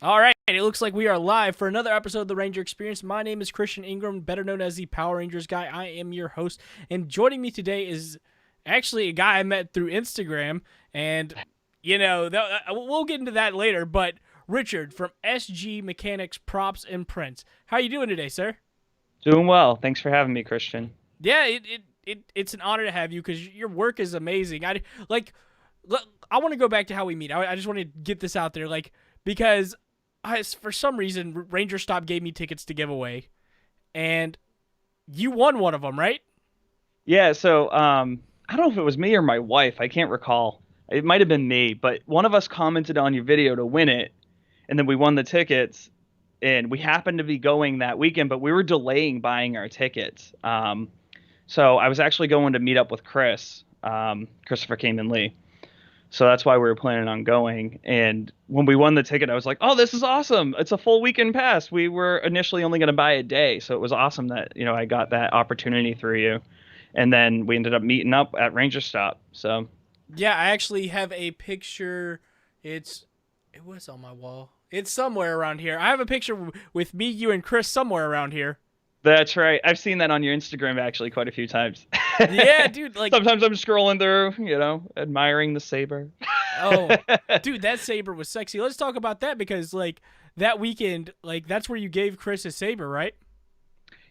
All right, it looks like we are live for another episode of the Ranger Experience. My name is Christian Ingram, better known as the Power Rangers guy. I am your host, and joining me today is actually a guy I met through Instagram, and we'll get into that later. But Richard from SG Mechanics Props and Prints. How you doing today, sir? Doing well. Thanks for having me, Christian. Yeah, it's an honor to have you because your work is amazing. Like I want to go back to how we meet. I just want to get this out there, because for some reason Ranger Stop gave me tickets to give away, and you won one of them, right? Yeah, I don't know if it was me or my wife. I can't recall. It might have been me, but one of us commented on your video to win it, and then we won the tickets. And we happened to be going that weekend, but we were delaying buying our tickets. So I was actually going to meet up with Chris, Christopher Kamen Lee. So that's why we were planning on going. And when we won the ticket, I was like, "Oh, this is awesome! It's a full weekend pass." We were initially only going to buy a day, so it was awesome that I got that opportunity through you. And then we ended up meeting up at Ranger Stop. So Yeah, I actually have a picture. It was on my wall. It's somewhere around here. I have a picture with me, you, and Chris somewhere around here. that's right. I've seen that on your Instagram actually quite a few times. Yeah, dude. Sometimes I'm scrolling through, admiring the saber. Oh, dude, that saber was sexy. Let's talk about that because that weekend, that's where you gave Chris a saber, right?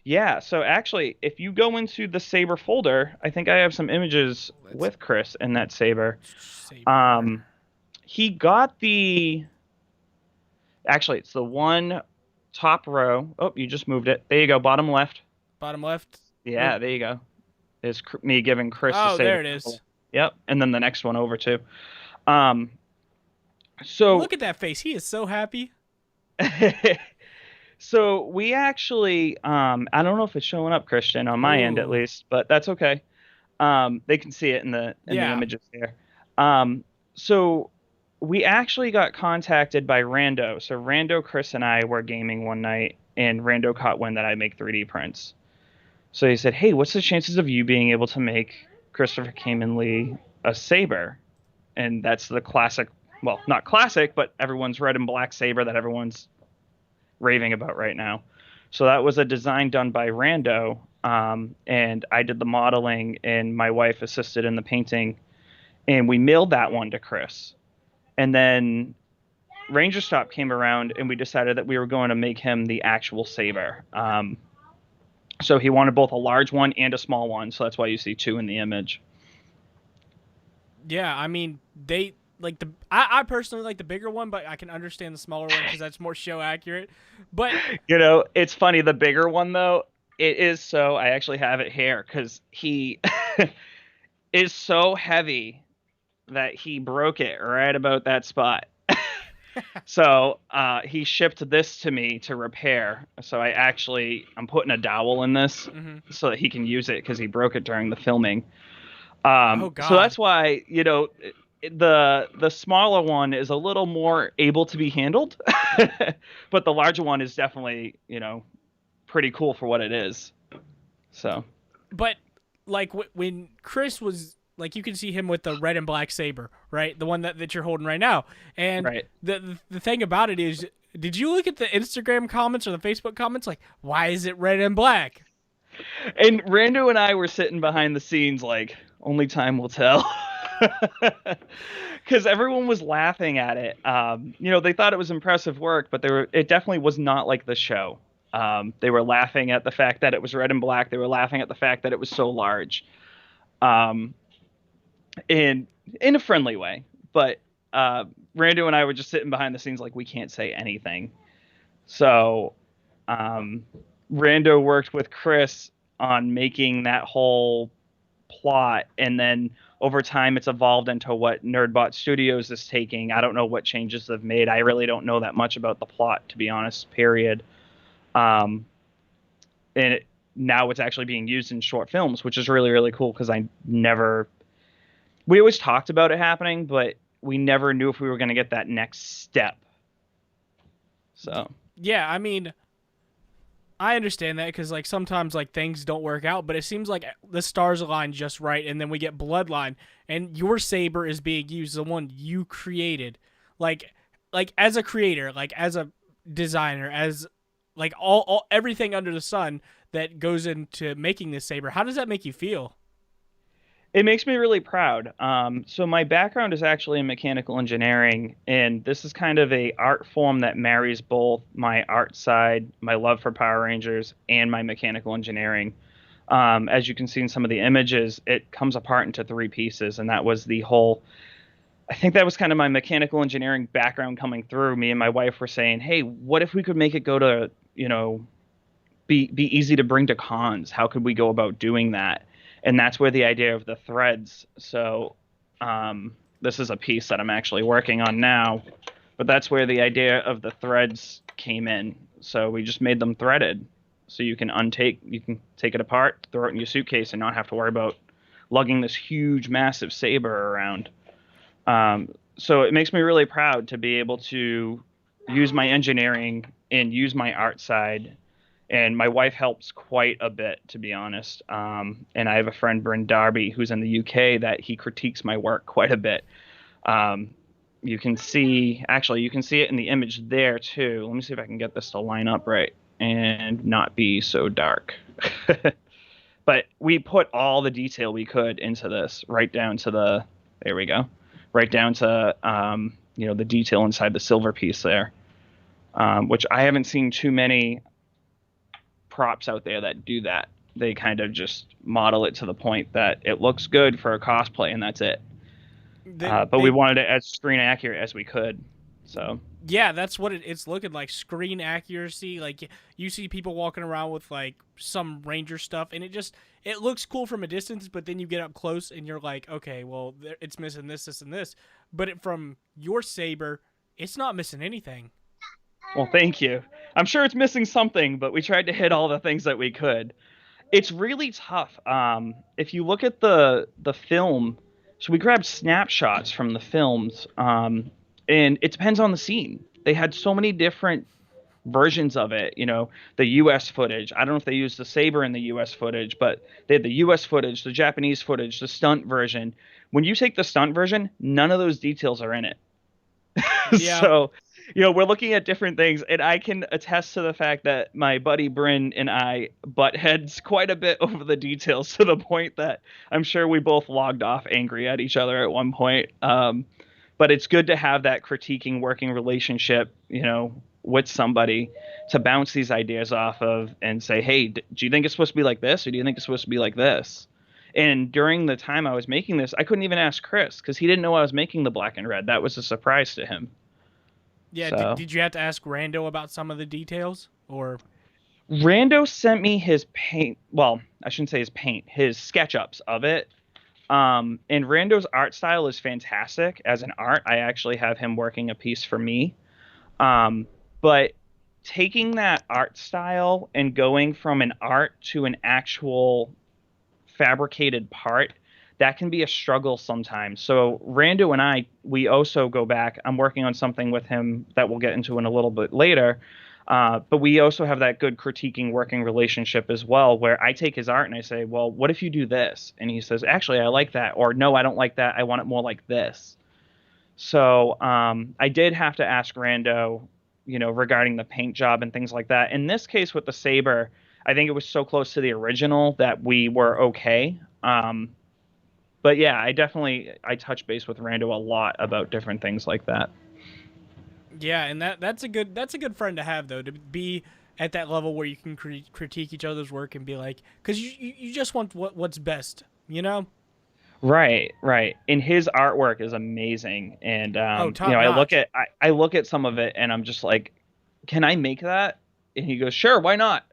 Yeah, so actually, if you go into the Saber folder, I think I have some images Let's with Chris in that Saber. saber. Um, he got actually, it's the one top row. Oh, you just moved it. There you go, bottom left. Bottom left. Yeah, Or there you go. Is me giving Chris the oh, Saber there it symbol. is. Yep, and then the next one over too. Um, so Look at that face. He is so happy. so we actually, I don't know if it's showing up, Christian, on my end at Ooh, least, but that's okay. They can see it in the yeah. images there. So we actually got contacted by Rando. So Rando, Chris, and I were gaming one night, and Rando caught wind that I make 3D prints. So he said, "Hey, what's the chances of you being able to make Christopher Kamen Lee a saber?" And that's the classic, well, not classic, but everyone's red and black saber that everyone's raving about right now. So that was a design done by Rando, and I did the modeling, and my wife assisted in the painting, and we mailed that one to Chris. And then Ranger Stop came around, and we decided that we were going to make him the actual saber. So he wanted both a large one and a small one, so that's why you see two in the image. Yeah, I mean, they I personally like the bigger one, but I can understand the smaller one because that's more show accurate. But It's funny. The bigger one, though, it is so. I actually have it here because he is so heavy that he broke it right about that spot. So he shipped this to me to repair. So I'm putting a dowel in this mhm. so that he can use it because he broke it during the filming. Oh So God. that's why the smaller one is a little more able to be handled, but the larger one is definitely pretty cool for what it is. So But when Chris was you can see him with the red and black saber, right? The one that you're holding right now. And right. the thing about it is, did you look at the Instagram comments or the Facebook comments? Like, why is it red and black? And Rando and I were sitting behind the scenes like only time will tell. Because everyone was laughing at it. They thought it was impressive work, but it definitely was not like the show. They were laughing at the fact that it was red and black. They were laughing at the fact that it was so large, um, in a friendly way. But Rando and I were just sitting behind the scenes like we can't say anything. So um, Rando worked with Chris on making that whole plot, and then over time it's evolved into what Nerdbot Studios is taking. I don't know what changes they've made. I really don't know that much about the plot, to be honest. Period. Um, Now it's actually being used in short films, which is really really cool because I never. We always talked about it happening, but we never knew if we were going to get that next step. So Yeah, I mean, I understand that because sometimes things don't work out, but it seems like the stars align just right, and then we get Bloodline, and your saber is being used, the one you created. Like, like as a creator, like as a designer, as like all everything under the sun that goes into making this saber, how does that make you feel? It makes me really proud. So my background is actually in mechanical engineering, and this is kind of a art form that marries both my art side, my love for Power Rangers, and my mechanical engineering. As you can see in some of the images, it comes apart into three pieces, and that was the whole. I think that was kind of my mechanical engineering background coming through. Me and my wife were saying, "Hey, what if we could make it go to, be easy to bring to cons? How could we go about doing that?" And that's where the idea of the threads. So this is a piece that I'm actually working on now, but that's where the idea of the threads came in. So we just made them threaded, so you can take it apart, throw it in your suitcase, and not have to worry about lugging this huge, massive saber around. So it makes me really proud to be able to use my engineering and use my art side. And my wife helps quite a bit, to be honest. And I have a friend, Bryn Darby, who's in the UK, that he critiques my work quite a bit. Um, you can see it in the image there too. Let me see if I can get this to line up right and not be so dark. But we put all the detail we could into this, right down to there we go, right down to, the detail inside the silver piece there, which I haven't seen too many props out there that do that. They kind of just model it to the point that it looks good for a cosplay, and that's it. But we They wanted it as screen accurate as we could. So Yeah, that's what it's looking like. Screen accuracy. Like you see people walking around with like some Ranger stuff, and it looks cool from a distance, but then you get up close and you're like, okay, well, it's missing this, this, and this. But from your saber, it's not missing anything. well, thank you. I'm sure it's missing something, but we tried to hit all the things that we could. It's really tough. If you look at the film, so we grabbed snapshots from the films, and it depends on the scene. They had so many different versions of it. The U.S. footage. I don't know if they used the saber in the U.S. footage, but they had the U.S. footage, the Japanese footage, the stunt version. When you take the stunt version, none of those details are in it. Yeah, So, we're looking at different things, and I can attest to the fact that my buddy Bryn and I butt heads quite a bit over the details to the point that I'm sure we both logged off angry at each other at one point. But it's good to have that critiquing working relationship, with somebody to bounce these ideas off of and say, hey, do you think it's supposed to be like this, or do you think it's supposed to be like this? And during the time I was making this, I couldn't even ask Chris because he didn't know I was making the black and red. That was a surprise to him. yeah. So Did you have to ask Rando about some of the details, or Rando sent me his paint. Well, I shouldn't say his paint, his SketchUps of it. And Rando's art style is fantastic as an art. I actually have him working a piece for me. But taking that art style and going from an art to an actual fabricated part, that can be a struggle sometimes. So Rando and we also go back. I'm working on something with him that we'll get into in a little bit later. But we also have that good critiquing working relationship as well, where I take his art and I say, well, what if you do this? And he says, actually, I like that. Or no, I don't like that. I want it more like this. So I did have to ask Rando, regarding the paint job and things like that. In this case with the saber, I think it was so close to the original that we were okay. But yeah, I touch base with Rando a lot about different things like that. yeah, and that's a good friend to have though, to be at that level where you can critique each other's work and be like, because you just want what's best, you know? Right, right. And his artwork is amazing. And Oh, top I look notch. at I look at some of it and I'm just like, can I make that? And he goes, sure, why not?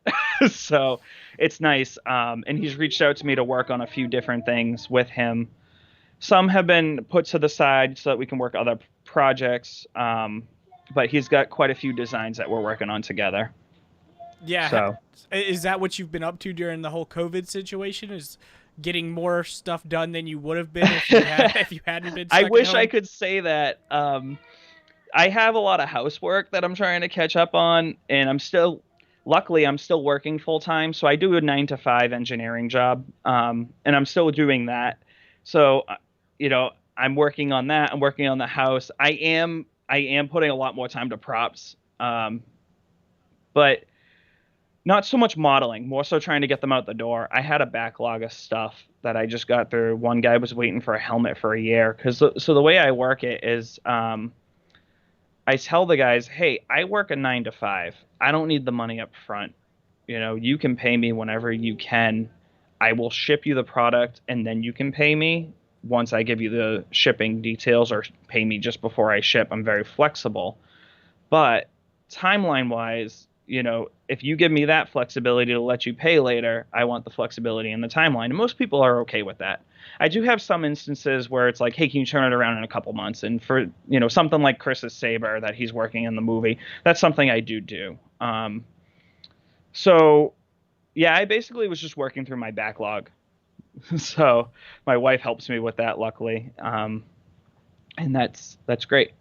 So it's nice. And he's reached out to me to work on a few different things with him. Some have been put to the side so that we can work other projects. But he's got quite a few designs that we're working on together. Yeah, So is that what you've been up to during the whole COVID situation? Is getting more stuff done than you would have been if you hadn't been I stuck at wish I home? could say that. I have a lot of housework that I'm trying to catch up on, and luckily, I'm still working full time. So I do a 9 to 5 engineering job, and I'm still doing that. So, I'm working on that. I'm working on the house. I am putting a lot more time to props, but not so much modeling, more so trying to get them out the door. I had a backlog of stuff that I just got through. One guy was waiting for a helmet for a year. So the way I work it is, I tell the guys, hey, I work a 9 to 5. I don't need the money up front. You can pay me whenever you can. I will ship you the product and then you can pay me once I give you the shipping details, or pay me just before I ship. I'm very flexible. But timeline wise, if you give me that flexibility to let you pay later, I want the flexibility in the timeline. And most people are okay with that. I do have some instances where it's like, hey, can you turn it around in a couple months? And for, something like Chris's Saber that he's working in the movie, that's something I do. So yeah, I basically was just working through my backlog. So my wife helps me with that, luckily. And that's great.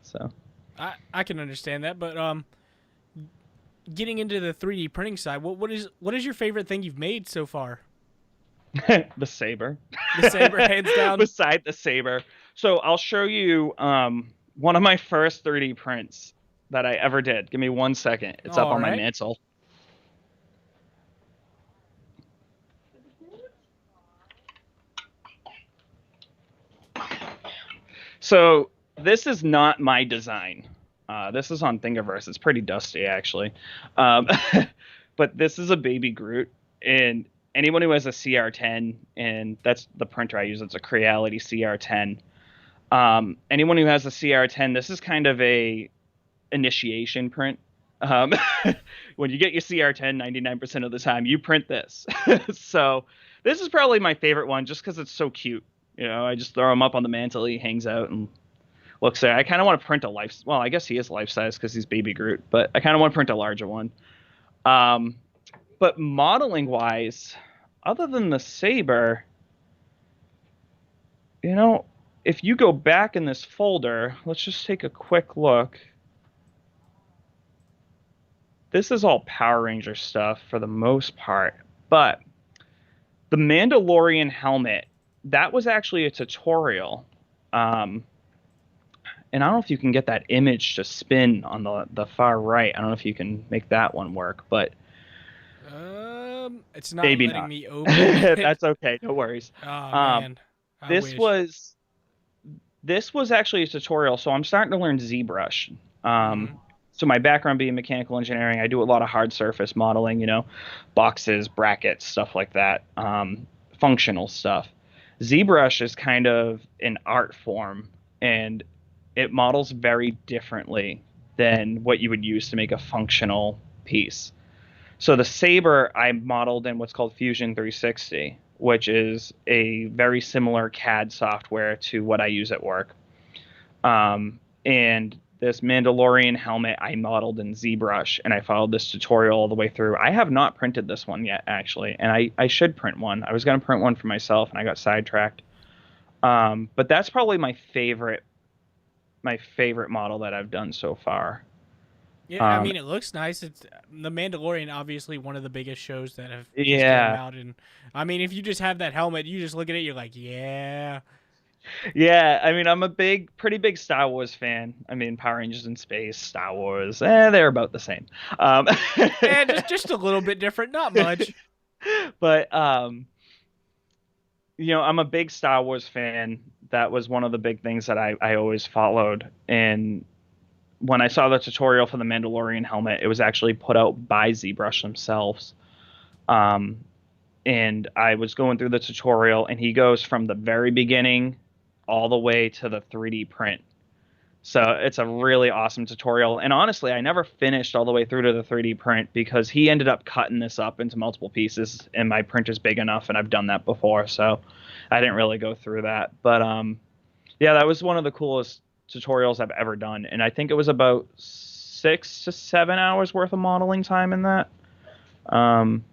So I can understand that, but getting into the 3D printing side, what is your favorite thing you've made so far? the Saber. The Saber, hands down. Beside the Saber. So I'll show you one of my first 3D prints that I ever did. Give me 1 second. It's up All on my right. mantle. So this is not my design. This is on Thingiverse. It's pretty dusty, actually. Um, but this is a baby Groot. And anyone who has a CR10, and that's the printer I use, it's a Creality CR10. Anyone who has a CR10, this is kind of a initiation print. Um, when you get your CR10, 99% of the time, you print this. So this is probably my favorite one just because it's so cute. I just throw him up on the mantle. He hangs out and looks there. I kind of want to print a life. Well, I guess he is life size because he's baby Groot, but I kind of want to print a larger one. Um, but modeling wise, other than the Saber, if you go back in this folder, let's just take a quick look. This is all Power Ranger stuff for the most part, but the Mandalorian helmet, that was actually a tutorial. And I don't know if you can get that image to spin on the far right. I don't know if you can make that one work, but It's not maybe letting not. me open it. That's okay. No worries. Oh Um, man, I this wish. was this was actually a tutorial, so I'm starting to learn ZBrush. Mm-hmm. So my background being mechanical engineering, I do a lot of hard surface modeling, boxes, brackets, stuff like that, functional stuff. ZBrush is kind of an art form, and it models very differently than what you would use to make a functional piece. So the Saber I modeled in what's called Fusion 360, which is a very similar CAD software to what I use at work. And this Mandalorian helmet I modeled in ZBrush, and I followed this tutorial all the way through. I have not printed this one yet, actually, and I should print one. I was going to print one for myself, and I got sidetracked. But that's probably my favorite model that I've done so far. Yeah, I Um, mean, it looks nice. It's the Mandalorian, obviously one of the biggest shows that have just came yeah, out, and I mean, if you just have that helmet, you just look at it, you're like, yeah, yeah. I mean, I'm a pretty big Star Wars fan. I mean, Power Rangers in space, Star Wars, they're about the same. Um, and just a little bit different, not much. but I'm a big Star Wars fan. That was one of the big things that I always followed. And when I saw the tutorial for the Mandalorian helmet, it was actually put out by ZBrush themselves. Um, and I was going through the tutorial, and he goes from the very beginning all the way to the 3D print. So it's a really awesome tutorial. And honestly, I never finished all the way through to the 3D print because he ended up cutting this up into multiple pieces, and my print is big enough, and I've done that before, so I didn't really go through that. But yeah, that was one of the coolest tutorials I've ever done, and I think it was about 6 to 7 hours worth of modeling time in that. Um,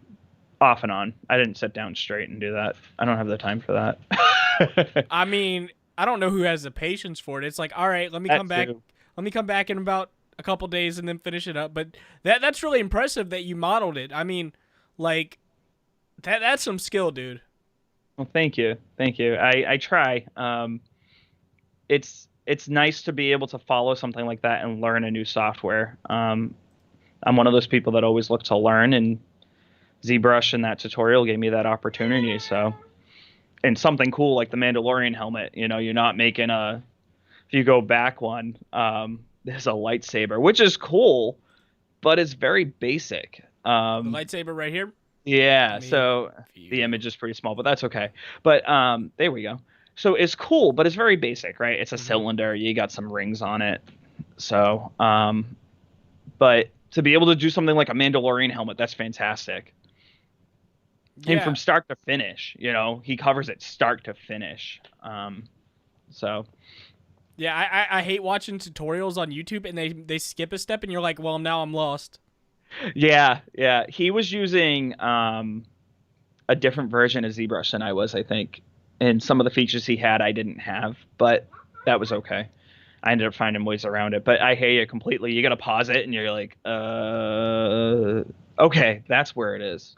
Off and on. I didn't sit down straight and do that. I don't have the time for that. I mean, I don't know who has the patience for it. It's like, all right, let me That come back. too. Let me come back in about a couple days and then finish it up. But that's really impressive that you modeled it. I mean, like that's some skill, dude. Well, thank you, thank you. I try. It's it's nice to be able to follow something like that and learn a new software. I'm one of those people that always look to learn, and ZBrush and that tutorial gave me that opportunity. So, and something cool like the Mandalorian helmet, you're not making if you go back one, there's a lightsaber, which is cool, but it's very basic. The lightsaber right here. Let Yeah, me so the view. image is pretty small, but that's okay. But there we go. So it's cool, but it's very basic, right? It's a Hmm. cylinder. You got some rings on it. So, but to be able to do something like a Mandalorian helmet, that's fantastic. And Yeah, from start to finish, he covers it start to finish. So yeah. I hate watching tutorials on YouTube and they skip a step and you're like, well, now I'm lost. yeah, yeah. He was using a different version of ZBrush than I was, I think. And some of the features he had I didn't have, but that was okay. I ended up finding ways around it. But I hear you completely. You got to pause it and you're like, okay, that's where it is.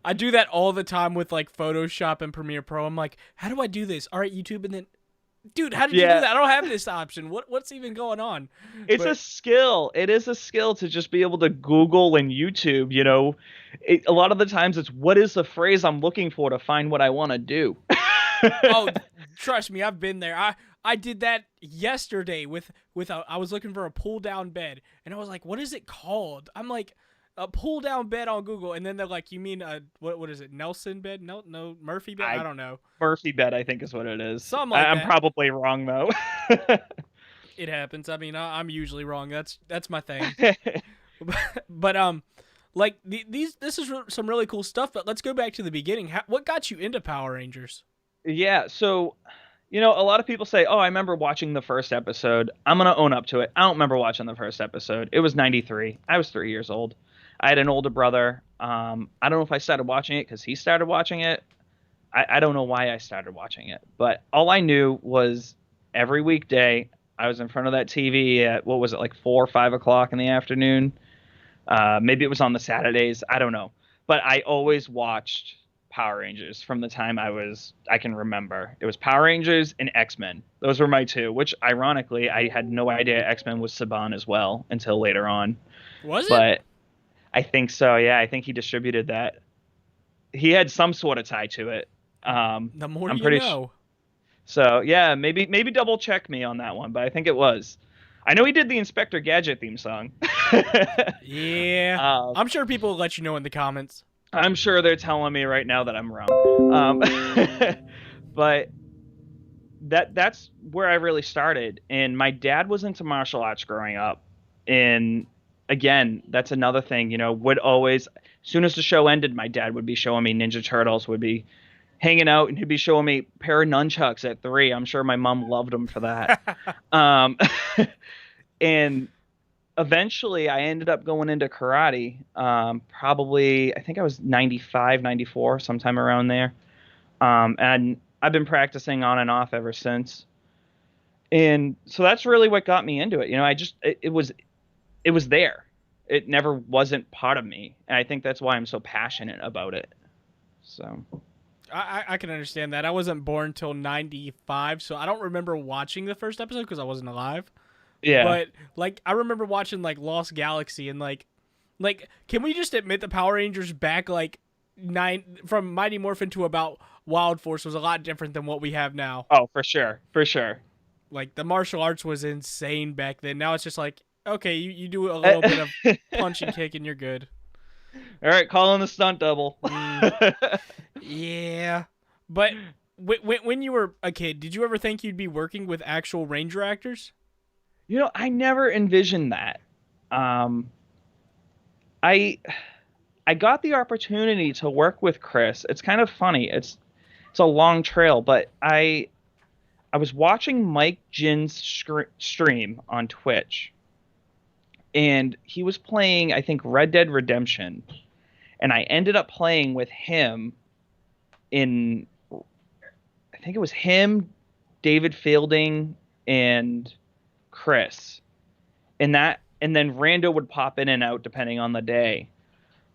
I do that all the time with like Photoshop and Premiere Pro. I'm like, how do I do this? All right, YouTube, and then, dude, how did you do Yeah, that? I don't have this option. What's even going on? it's a But skill. It is a skill to just be able to Google and YouTube. A lot of the times it's what is the phrase I'm looking for to find what I want to do. oh, trust me, I've been there. I did that yesterday with I was looking for a pull down bed, and I was like, what is it called? I'm like, a pull down bed on Google, and then they're like, you mean a what is it? Nelson bed? No, Murphy bed? I I don't know. Murphy bed, I think is what it is. Something like I'm that. probably wrong though. It happens. I mean, I'm usually wrong. That's my thing. But like this is some really cool stuff. But let's go back to the beginning. What got you into Power Rangers? Yeah, so a lot of people say, "Oh, I remember watching the first episode." I'm gonna own up to it. I don't remember watching the first episode. It was '93. I was 3 years old. I had an older brother. I don't know if I started watching it because he started watching it. I don't know why I started watching it, but all I knew was every weekday I was in front of that TV at what was it, like 4 or 5 o'clock in the afternoon. Maybe it was on the Saturdays. I don't know, but I always watched Power Rangers from the time I can remember. It was Power Rangers and X-Men. Those were my two. Which ironically, I had no idea X-Men was Saban as well until later on. Was it? But I think so. Yeah, I think he distributed that. He had some sort of tie to it. The more I'm you pretty know. So yeah, maybe double check me on that one, but I think it was. I know he did the Inspector Gadget theme song. Yeah, um, I'm sure people will let you know in the comments. I'm sure they're telling me right now that I'm wrong. But that's where I really started. And my dad was into martial arts growing up. And again, that's another thing, would always, as soon as the show ended, my dad would be showing me Ninja Turtles, would be hanging out, and he'd be showing me a pair of nunchucks at 3. I'm sure my mom loved him for that. Um, and eventually I ended up going into karate. Probably, I think I was 95, 94, sometime around there. And I've been practicing on and off ever since. And so that's really what got me into it. It was there. It never wasn't part of me. And I think that's why I'm so passionate about it. So, I can understand that. I wasn't born till '95, so I don't remember watching the first episode because I wasn't alive. yeah. But like, I remember watching like Lost Galaxy and like, can we just admit the Power Rangers back like nine from Mighty Morphin to about Wild Force was a lot different than what we have now. Oh, for sure. For sure. Like the martial arts was insane back then. Now it's just like, okay, you do a little bit of punch and kick and you're good. All right, calling the stunt double. Mm, yeah, but when you were a kid, did you ever think you'd be working with actual Ranger actors? I never envisioned that. Um, I I got the opportunity to work with Chris. It's kind of funny. It's a long trail, but I was watching Mike Jin's stream on Twitch, and he was playing, I think, Red Dead Redemption, and I ended up playing with him in, I think it was him, David Fielding, and Chris, and then Rando would pop in and out depending on the day.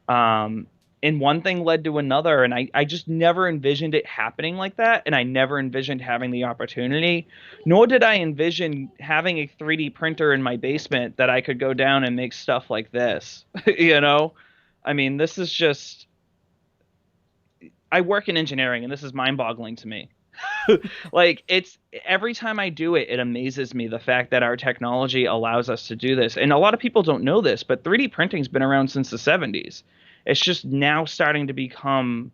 Um, and one thing led to another, and I just never envisioned it happening like that, and I never envisioned having the opportunity, nor did I envision having a 3D printer in my basement that I could go down and make stuff like this. You know, I mean, this is just, I work in engineering, and this is mind-boggling to me. Like, it's every time I do it, it amazes me the fact that our technology allows us to do this. And a lot of people don't know this, but 3D printing's been around since the 70s. It's just now starting to become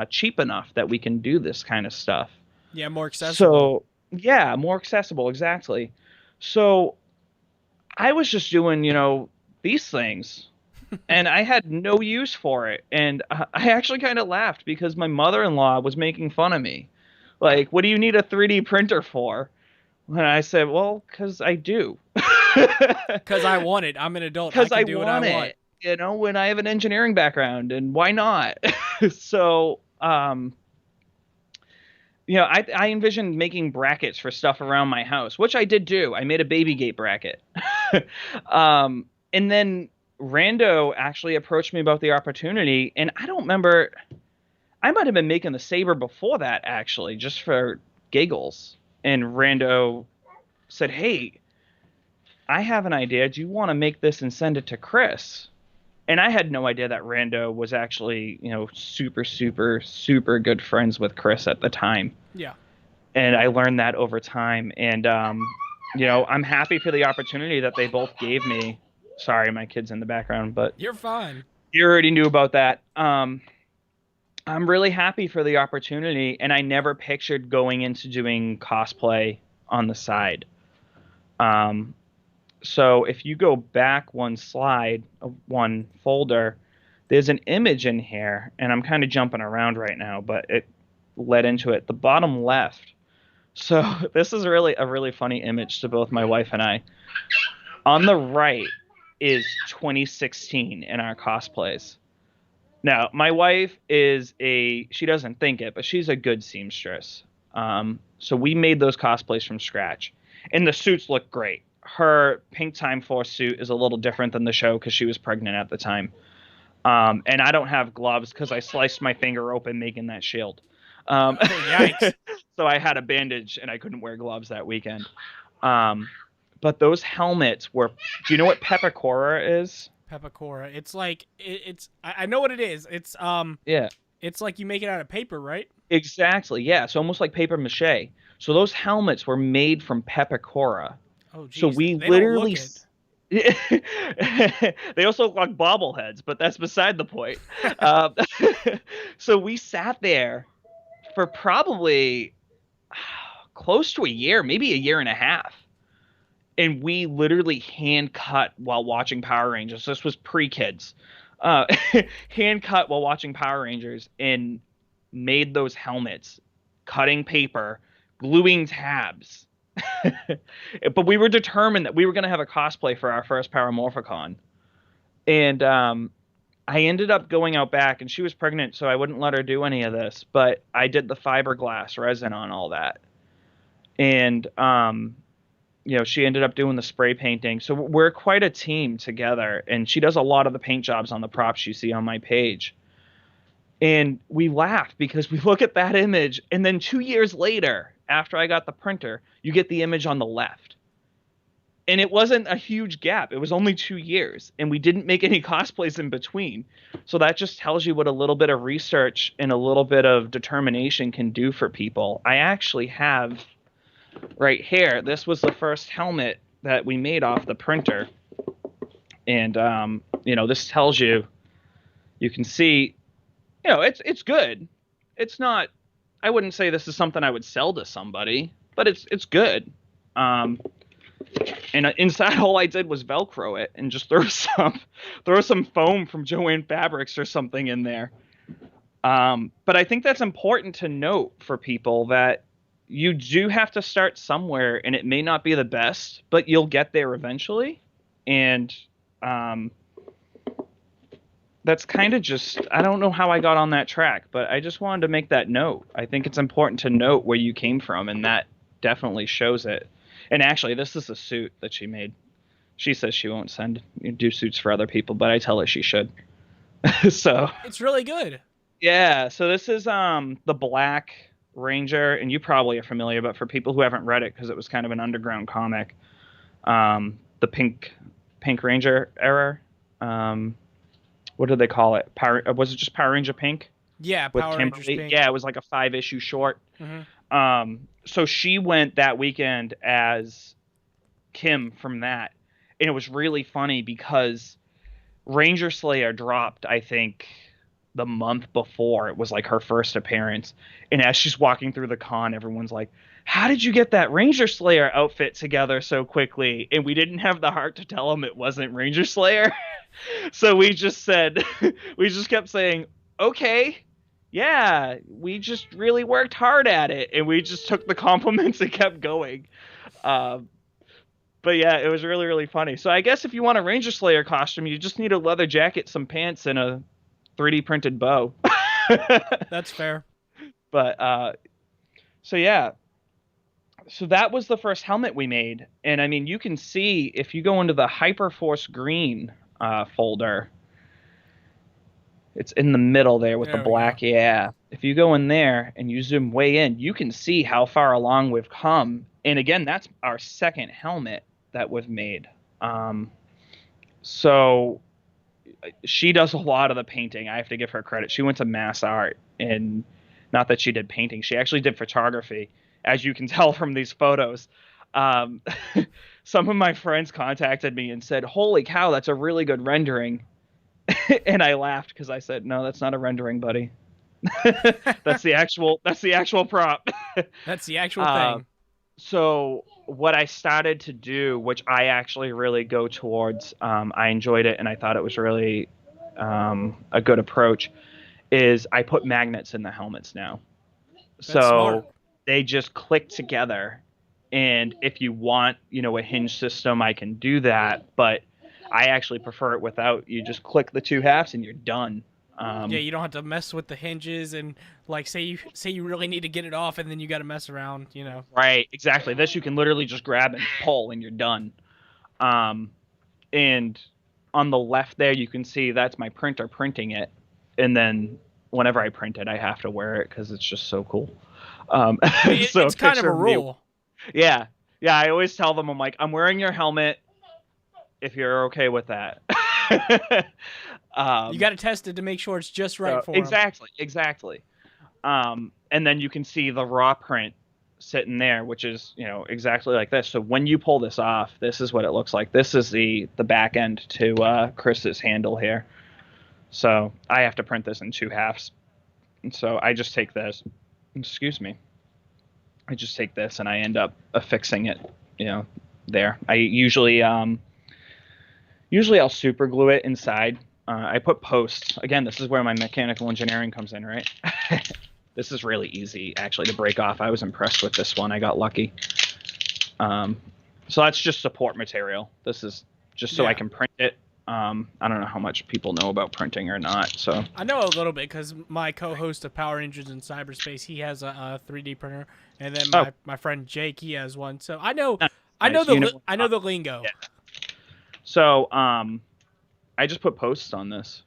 cheap enough that we can do this kind of stuff. Yeah, more accessible. So, yeah, more accessible, exactly. So, I was just doing, these things, and I had no use for it. And I actually kind of laughed because my mother-in-law was making fun of me. Like, what do you need a 3D printer for? And I said, well, because I do. Because I want it. I'm an adult. I Because I can do what I want want. it, when I have an engineering background, and why not? So, I envisioned making brackets for stuff around my house, which I did do. I made a baby gate bracket. And then Rando actually approached me about the opportunity, and I don't remember. I might have been making the saber before that, actually, just for giggles. And Rando said, "Hey, I have an idea. Do you want to make this and send it to Chris?" And I had no idea that Rando was actually, super, super, super good friends with Chris at the time. Yeah. And I learned that over time. And, I'm happy for the opportunity that they both gave me. Sorry, my kid's in the background, but You're fine. you already knew about that. I'm really happy for the opportunity, and I never pictured going into doing cosplay on the side. Um, so if you go back one slide, one folder, there's an image in here, and I'm kind of jumping around right now, but it led into it. The bottom left. So this is really a really funny image to both my wife and I. On the right is 2016 in our cosplays. Now, my wife she doesn't think it, but she's a good seamstress. So we made those cosplays from scratch. And the suits look great. Her Pink Time Force suit is a little different than the show because she was pregnant at the time. And I don't have gloves because I sliced my finger open making that shield. Oh, yikes. So I had a bandage and I couldn't wear gloves that weekend. Um, but those helmets were. Do you know what peppercorn is? Peppercora. It's like it's. I know what it is. Yeah. It's like you make it out of paper, right? Exactly. Yeah. It's almost like paper mache. So those helmets were made from peppercorn. Oh, So geez. we They don't look literally. it. They also look like bobbleheads, but that's beside the point. Um, so we sat there for probably close to a year, maybe a year and a half. And we literally hand cut while watching Power Rangers. This was pre-kids. Uh, hand cut while watching Power Rangers and made those helmets, cutting paper, gluing tabs. But we were determined that we were going to have a cosplay for our first Paramorphicon. And I ended up going out back, and she was pregnant, so I wouldn't let her do any of this. But I did the fiberglass resin on all that. And she ended up doing the spray painting. So we're quite a team together, and she does a lot of the paint jobs on the props you see on my page. And we laugh because we look at that image, and then 2 years later, after I got the printer, you get the image on the left. And it wasn't a huge gap. It was only 2 years, and we didn't make any cosplays in between. So that just tells you what a little bit of research and a little bit of determination can do for people. I actually have right here, this was the first helmet that we made off the printer. And, this tells you, you can see, it's good. It's not, I wouldn't say this is something I would sell to somebody, but it's good. And inside all I did was Velcro it and just throw some foam from Joanne Fabrics or something in there. But I think that's important to note for people that you do have to start somewhere, and it may not be the best, but you'll get there eventually. And that's kind of just, I don't know how I got on that track, but I just wanted to make that note. I think it's important to note where you came from, and that definitely shows it. And actually, this is a suit that she made. She says she won't do suits for other people, but I tell her she should. So It's really good. yeah, so this is the Black Ranger, and you probably are familiar, but for people who haven't read it, because it was kind of an underground comic, the Pink Ranger era. Um, what did they call it? Was it just Power Ranger Pink Yeah, with Power Rangers Kimberly? Pink. Yeah, it was like a 5 issue short. Hmm. So she went that weekend as Kim from that, and it was really funny because Ranger Slayer dropped, I think, the month before. It was like her first appearance. And as she's walking through the con, everyone's like, "How did you get that Ranger Slayer outfit together so quickly?" And we didn't have the heart to tell them it wasn't Ranger Slayer. So we just said, we just kept saying, "Okay, yeah, we just really worked hard at it." And we just took the compliments and kept going. Um, but yeah, it was really, really funny. So I guess if you want a Ranger Slayer costume, you just need a leather jacket, some pants, and a 3D printed bow. That's fair. But so yeah, so that was the first helmet we made, and I mean, you can see if you go into the Hyperforce Green folder, it's in the middle there with the There we go. black. Yeah, if you go in there and you zoom way in, you can see how far along we've come. And again, that's our second helmet that we've made. Um, so she does a lot of the painting. I have to give her credit. She went to mass art, and not that she did painting, she actually did photography, as you can tell from these photos. Um, some of my friends contacted me and said, "Holy cow, that's a really good rendering." And I laughed because I said, "No, that's not a rendering, buddy. That's the actual prop." That's the actual uh, thing. so what I started to do, which I actually really go towards, I enjoyed it and I thought it was really a good approach, is I put magnets in the helmets now. That's smart. So they just click together. And if you want, a hinge system, I can do that. But I actually prefer it without. You just click the two halves and you're done. Yeah, Um, you don't have to mess with the hinges and like say you really need to get it off and then you got to mess around, you know. right, exactly. This you can literally just grab and pull and you're done. Um, and on the left there, you can see that's my printer printing it. And then whenever I print it, I have to wear it because it's just so cool. Um, I mean, so a it's kind of picture a of me. rule. Yeah. Yeah. I always tell them, I'm like, I'm wearing your helmet if you're okay with that. You um, got to test it to make sure it's just right so for them. exactly, exactly. And then you can see the raw print sitting there, which is, exactly like this. So when you pull this off, this is what it looks like. This is the back end to Chris's handle here. So I have to print this in two halves. And so I just take this, excuse me, I just take this and I end up affixing it, there. I usually I'll super glue it inside. I put posts. Again, this is where my mechanical engineering comes in, right? This is really easy actually to break off. I was impressed with this one. I got lucky. Um, so that's just support material. This is just so I Yeah. can print it. I don't know how much people know about printing or not. So I know a little bit because my co-host of Power Rangers in Cyberspace, he has a 3D printer, and then oh, my friend Jake, he has one. So I know, nice, I know nice. You know, I know the lingo. yeah. So I just put posts on this,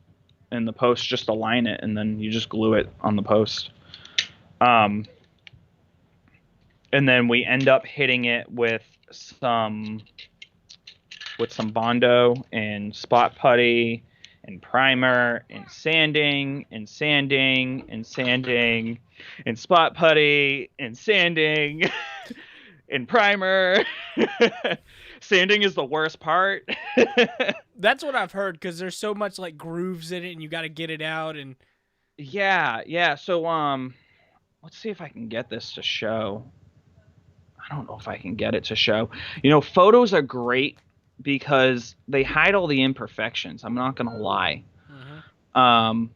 and the posts just align it, and then you just glue it on the post. Um, and then we end up hitting it some with some Bondo and spot putty and primer and sanding and sanding and sanding and spot putty and sanding and primer. Sanding is the worst part. That's what I've heard because there's so much like grooves in it, and you got to get it out. And Yeah, yeah. So let's see if I can get this to show. I don't know if I can get it to show. Photos are great because they hide all the imperfections. I'm not gonna lie. Mhm. Um,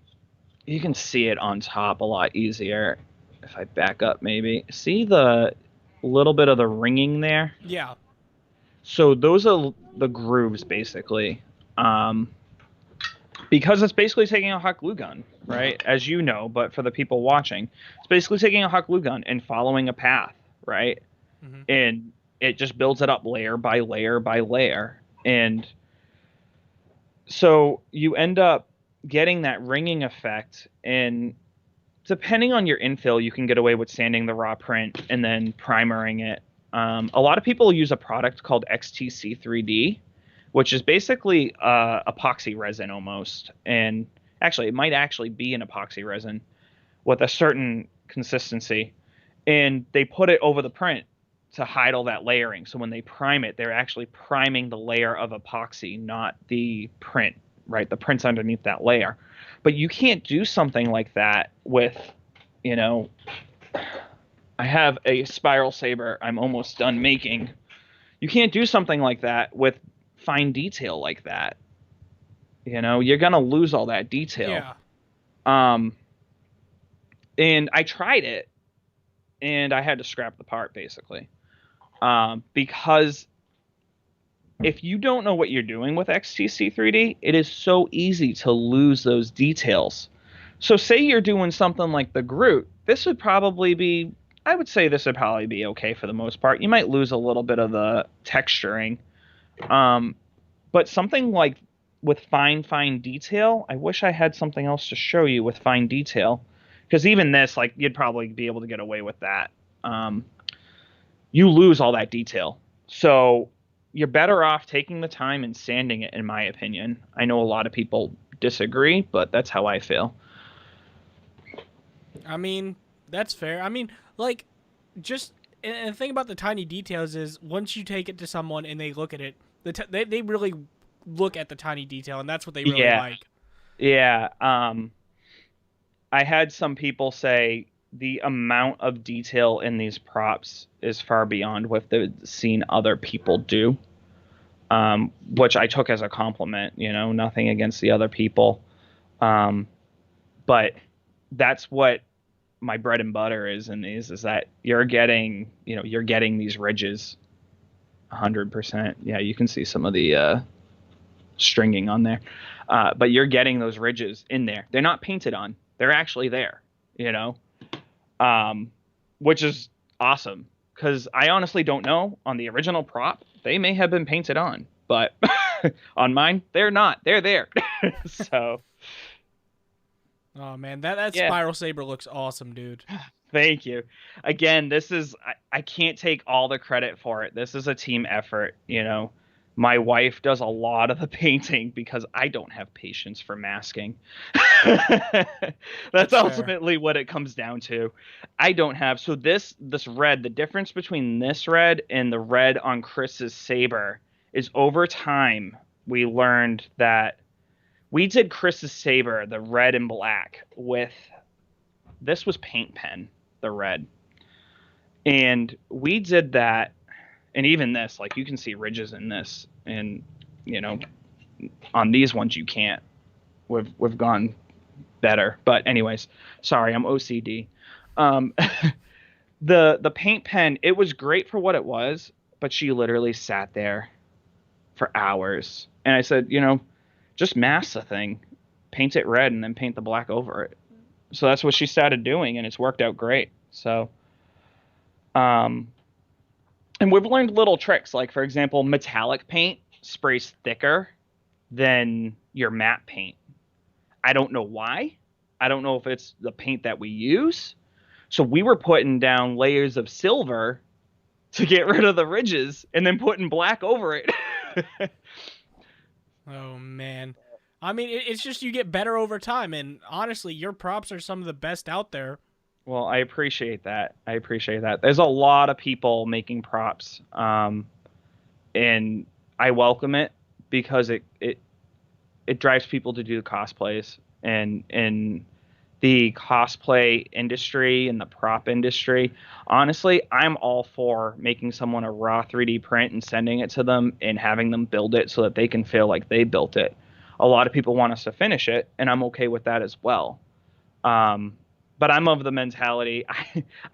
you can see it on top a lot easier if I back up. Maybe see the little bit of the ringing there. Yeah, So those are the grooves basically. Um, because it's basically taking a hot glue gun, right? As you know, but for the people watching, it's basically taking a hot glue gun and following a path, right? hmm And it just builds it up layer by layer by layer. And so you end up getting that ringing effect. And depending on your infill, you can get away with sanding the raw print and then primering it. A lot of people use a product called XTC 3D, which is basically epoxy resin almost. And actually, it might actually be an epoxy resin with a certain consistency. And they put it over the print to hide all that layering. So when they prime it, they're actually priming the layer of epoxy, not the print, right? The print's underneath that layer. But you can't do something like that with, you know, I have a spiral saber I'm almost done making. You can't do something like that with fine detail like that. You're going to lose all that detail. Yeah. Um, and I tried it and I had to scrap the part basically. Because if you don't know what you're doing with XTC 3D, it is so easy to lose those details. So say you're doing something like the Groot, I would say this would probably be okay for the most part. You might lose a little bit of the texturing. But something like with fine detail, I wish I had something else to show you with fine detail. Because even this, like, you'd probably be able to get away with that. You lose all that detail. So you're better off taking the time and sanding it, in my opinion. I know a lot of people disagree, but that's how I feel. I mean, that's fair. I mean, like, just and the thing about the tiny details is once you take it to someone and they look at it, they really look at the tiny detail, and that's what they really Yeah, like. yeah. I had some people say the amount of detail in these props is far beyond what they've seen other people do, which I took as a compliment. Nothing against the other people, um, but that's what my bread and butter is in these, is that you're getting these ridges 100%. Yeah, you can see some of the stringing on there, but you're getting those ridges in there. They're not painted on, they're actually there, you know um, which is awesome, because I honestly don't know. On the original prop, they may have been painted on, but on mine, they're not. They're there. So, Oh man, that yeah, spiral saber looks awesome, dude. thank you. Again, I can't take all the credit for it. This is a team effort. My wife does a lot of the painting because I don't have patience for masking. That's That's fair. ultimately what it comes down to. I don't have. So this red, the difference between this red and the red on Chris's saber is, over time we learned that we did Chris's saber, the red and black, with, this was paint pen, the red. And we did that, and even this, like, you can see ridges in this, and you know on these ones you can't. We've gone better, but anyways, sorry, I'm OCD. Um, the paint pen, it was great for what it was, but she literally sat there for hours, and I said, just mask the thing, paint it red, and then paint the black over it. So that's what she started doing, and it's worked out great. So, um, and we've learned little tricks, like, for example, metallic paint sprays thicker than your matte paint. I don't know why. I don't know if it's the paint that we use. So we were putting down layers of silver to get rid of the ridges and then putting black over it. Oh man. I mean, it's just you get better over time, and honestly, your props are some of the best out there. Well, I appreciate that. I appreciate that. There's a lot of people making props, and I welcome it, because it drives people to do cosplays, and the cosplay industry and the prop industry. Honestly, I'm all for making someone a raw 3D print and sending it to them and having them build it so that they can feel like they built it. A lot of people want us to finish it, and I'm okay with that as well. Um, but I'm of the mentality,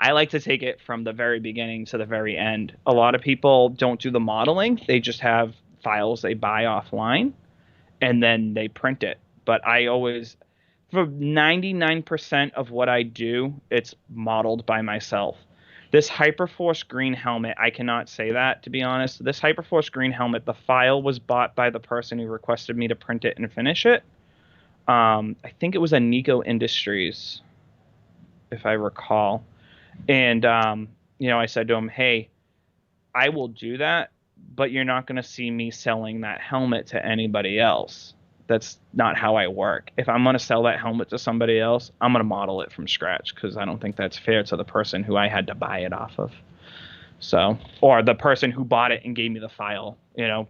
I like to take it from the very beginning to the very end. A lot of people don't do the modeling, they just have files they buy offline and then they print it. But I always, for 99% of what I do, it's modeled by myself. This Hyperforce green helmet, I cannot say that, to be honest. This Hyperforce green helmet, the file was bought by the person who requested me to print it and finish it. I think it was a Nico Industries, if I recall. And I said to him, "Hey, I will do that, but you're not going to see me selling that helmet to anybody else. That's not how I work. If I'm going to sell that helmet to somebody else, I'm going to model it from scratch because I don't think that's fair to the person who I had to buy it off of. So, or the person who bought it and gave me the file.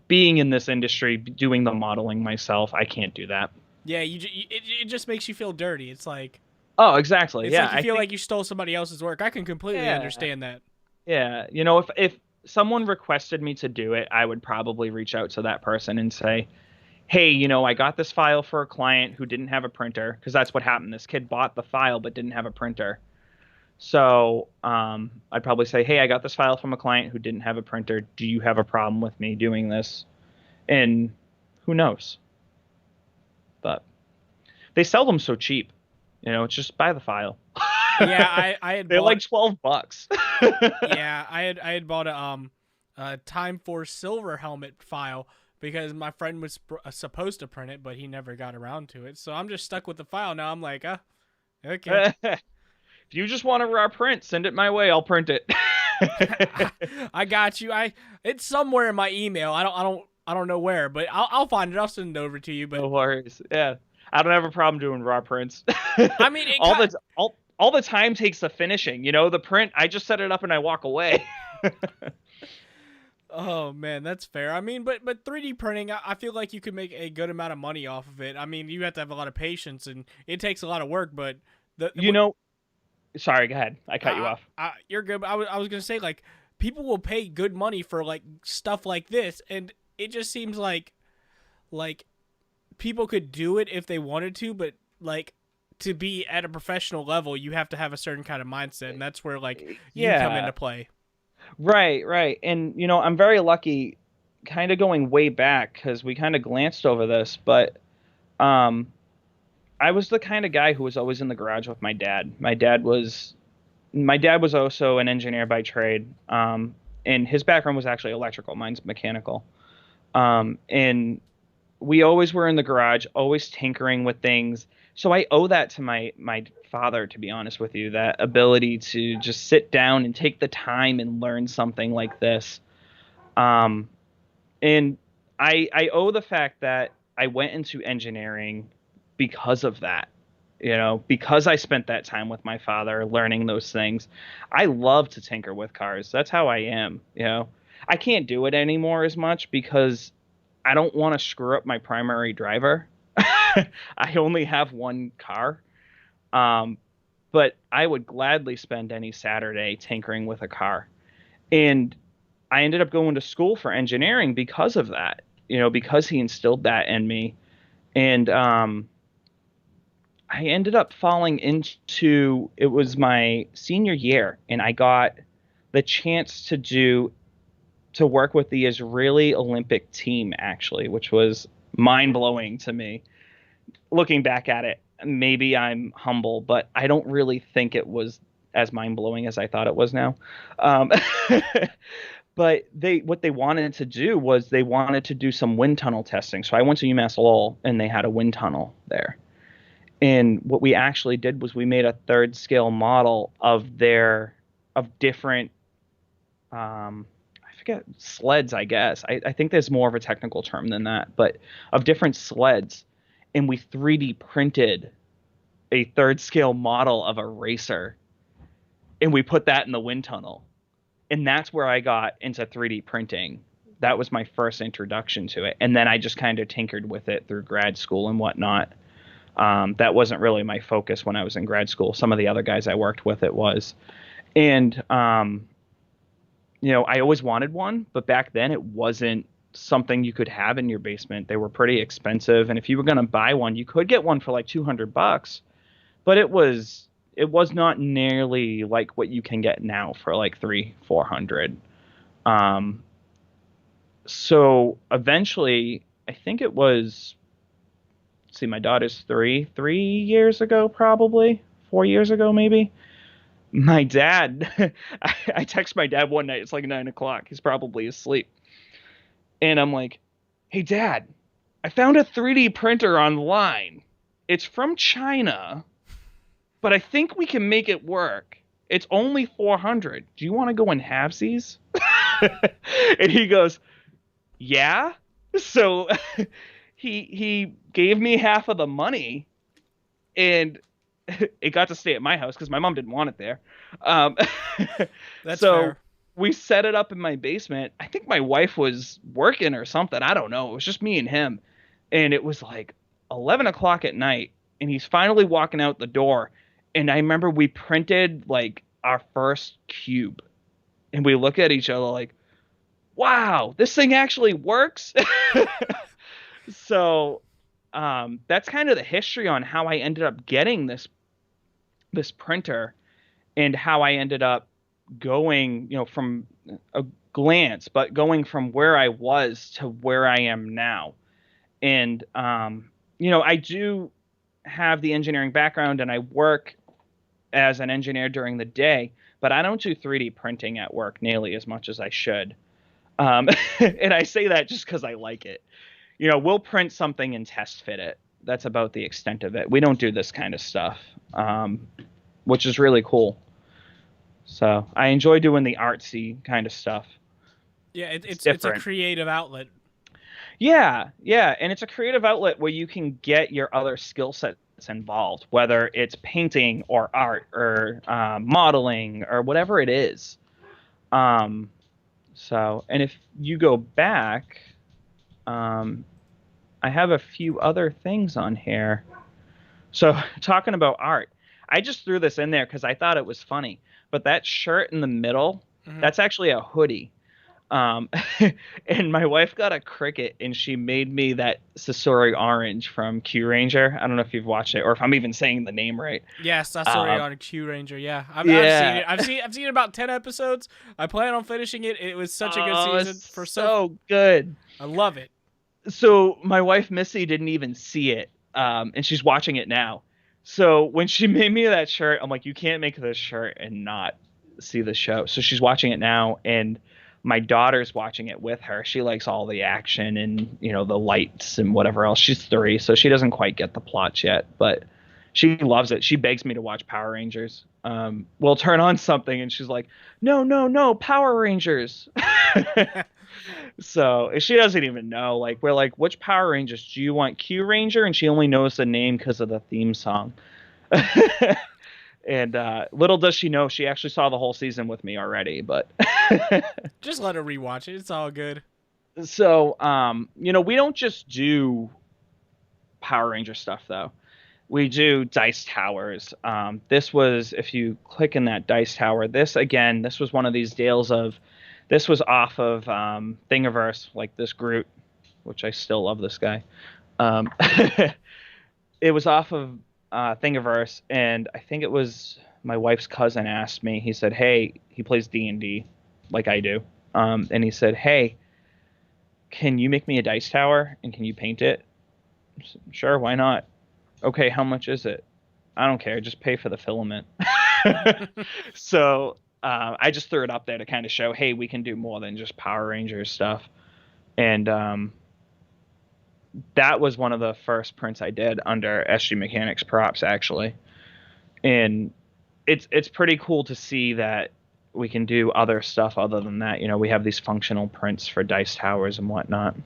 Being in this industry, doing the modeling myself, I can't do that." Yeah, it just makes you feel dirty. Oh, exactly. It's Yeah, like you I feel think. like you stole somebody else's work. I can completely Yeah, understand that. yeah. If someone requested me to do it, I would probably reach out to that person and say, "Hey, I got this file for a client who didn't have a printer," because that's what happened. This kid bought the file but didn't have a printer. So I'd probably say, "Hey, I got this file from a client who didn't have a printer. Do you have a problem with me doing this?" And who knows? But they sell them so cheap. It's just buy the file. Yeah, I had They're bought like $12. yeah, I had bought a Time Force silver helmet file because my friend was supposed to print it, but he never got around to it. So I'm just stuck with the file now. I'm like, okay. If you just want a raw print, send it my way. I'll print it. I got you. It's somewhere in my email. I don't know where, but I'll find it. I'll send it over to you. But No worries. Yeah. I don't have a problem doing raw prints. I mean, all the all the time takes the finishing. The print, I just set it up and I walk away. oh man, that's fair. I mean, but 3D printing, I feel like you could make a good amount of money off of it. I mean, you have to have a lot of patience and it takes a lot of work. But you know, sorry, go ahead. I cut you off. you're good. But I was gonna say like people will pay good money for like stuff like this, and it just seems like people could do it if they wanted to, but like to be at a professional level, you have to have a certain kind of mindset, and that's where like you come Yeah. into play. Right, right. And I'm very lucky kind of going way back because we kind of glanced over this, but um I was the kind of guy who was always in the garage with my dad. My dad was also an engineer by trade. And his background was actually electrical, mine's mechanical. And we always were in the garage, always tinkering with things. So I owe that to my father, to be honest with you, that ability to just sit down and take the time and learn something like this. Um, and I owe the fact that I went into engineering because of that. Because I spent that time with my father learning those things. I love to tinker with cars. That's how I am. I can't do it anymore as much because I don't want to screw up my primary driver. I only have one car. Um, but I would gladly spend any Saturday tinkering with a car. And I ended up going to school for engineering because of that, because he instilled that in me. And I ended up falling into it was my senior year, and I got the chance to work with the Israeli Olympic team, actually, which was mind blowing to me. Looking back at it, maybe I'm humble, but I don't really think it was as mind blowing as I thought it was now. Um, but what they wanted to do was they wanted to do some wind tunnel testing. So I went to UMass Lowell, and they had a wind tunnel there. And what we actually did was we made a third scale model of different I forget, sleds, I guess. I think there's more of a technical term than that, but of different sleds. And we 3D printed a third scale model of a racer, and we put that in the wind tunnel. And that's where I got into 3D printing. That was my first introduction to it. And then I just kind of tinkered with it through grad school and whatnot. That wasn't really my focus when I was in grad school. Some of the other guys I worked with, it was. And I always wanted one, but back then it wasn't something you could have in your basement. They were pretty expensive, and if you were going to buy one, you could get one for like $200, but it was not nearly like what you can get now for like 300-400. Um, so eventually, I think it was, let's see, my daughter's 3 years ago, probably 4 years ago, maybe. My dad, I text my dad one night. It's like 9 o'clock. He's probably asleep. And I'm like, "Hey, Dad, I found a 3D printer online. It's from China, but I think we can make it work. It's only 400. Do you want to go in halvesies? And he goes, yeah. So he gave me half of the money, and it got to stay at my house because my mom didn't want it there. Um, That's so fair. we set it up in my basement. I think my wife was working or something. I don't know. It was just me and him. And it was like 11 o'clock at night. And he's finally walking out the door. And I remember we printed like our first cube. And we look at each other like, wow, this thing actually works. So that's kind of the history on how I ended up getting this printer and how I ended up going, from a glance, but going from where I was to where I am now. And I do have the engineering background and I work as an engineer during the day, but I don't do 3D printing at work nearly as much as I should. And I say that just because I like it. We'll print something and test fit it. That's about the extent of it. We don't do this kind of stuff, which is really cool. So I enjoy doing the artsy kind of stuff. Yeah, It's it's a different. creative outlet. Yeah, yeah, and it's a creative outlet where you can get your other skill sets involved, whether it's painting or art or modeling or whatever it is. Um, and if you go back, um, I have a few other things on here. So talking about art, I just threw this in there because I thought it was funny. But that shirt in the middle, Hmm. that's actually a hoodie. Um, and my wife got a Cricut and she made me that Sasori orange from Q Ranger. I don't know if you've watched it or if I'm even saying the name right. Yes, that's already Um, on Q Ranger. Yeah, I've seen yeah. it. I've seen about 10 episodes. I plan on finishing it. It was such a good Oh, it's season for so. so good. I love it. So my wife Missy didn't even see it, and she's watching it now. So when she made me that shirt, I'm like, you can't make this shirt and not see the show. So she's watching it now, and my daughter's watching it with her. She likes all the action and the lights and whatever else. She's 3, so she doesn't quite get the plots yet, but she loves it. She begs me to watch Power Rangers. We'll turn on something, and she's like, no, no, no, Power Rangers. So she doesn't even know. Like we're like, which Power Rangers do you want? Q Ranger, and she only knows the name because of the theme song. And little does she know, she actually saw the whole season with me already. But Just let her rewatch it. It's all good. so we don't just do Power Ranger stuff though. We do dice towers. This was, if you click in that dice tower, this was one of these deals of, this was off of Thingiverse, like this Groot, which I still love this guy. Um, it was off of Thingiverse, and I think it was my wife's cousin asked me. He said, "Hey, he plays D&D like I do," and he said, "Hey, can you make me a dice tower and can you paint it?" I said, sure, why not? Okay, how much is it? I don't care, just pay for the filament. So I just threw it up there to kind of show, hey, we can do more than just Power Rangers stuff. And that was one of the first prints I did under SG Mechanics props, actually. And it's pretty cool to see that we can do other stuff other than that. We have these functional prints for dice towers and whatnot.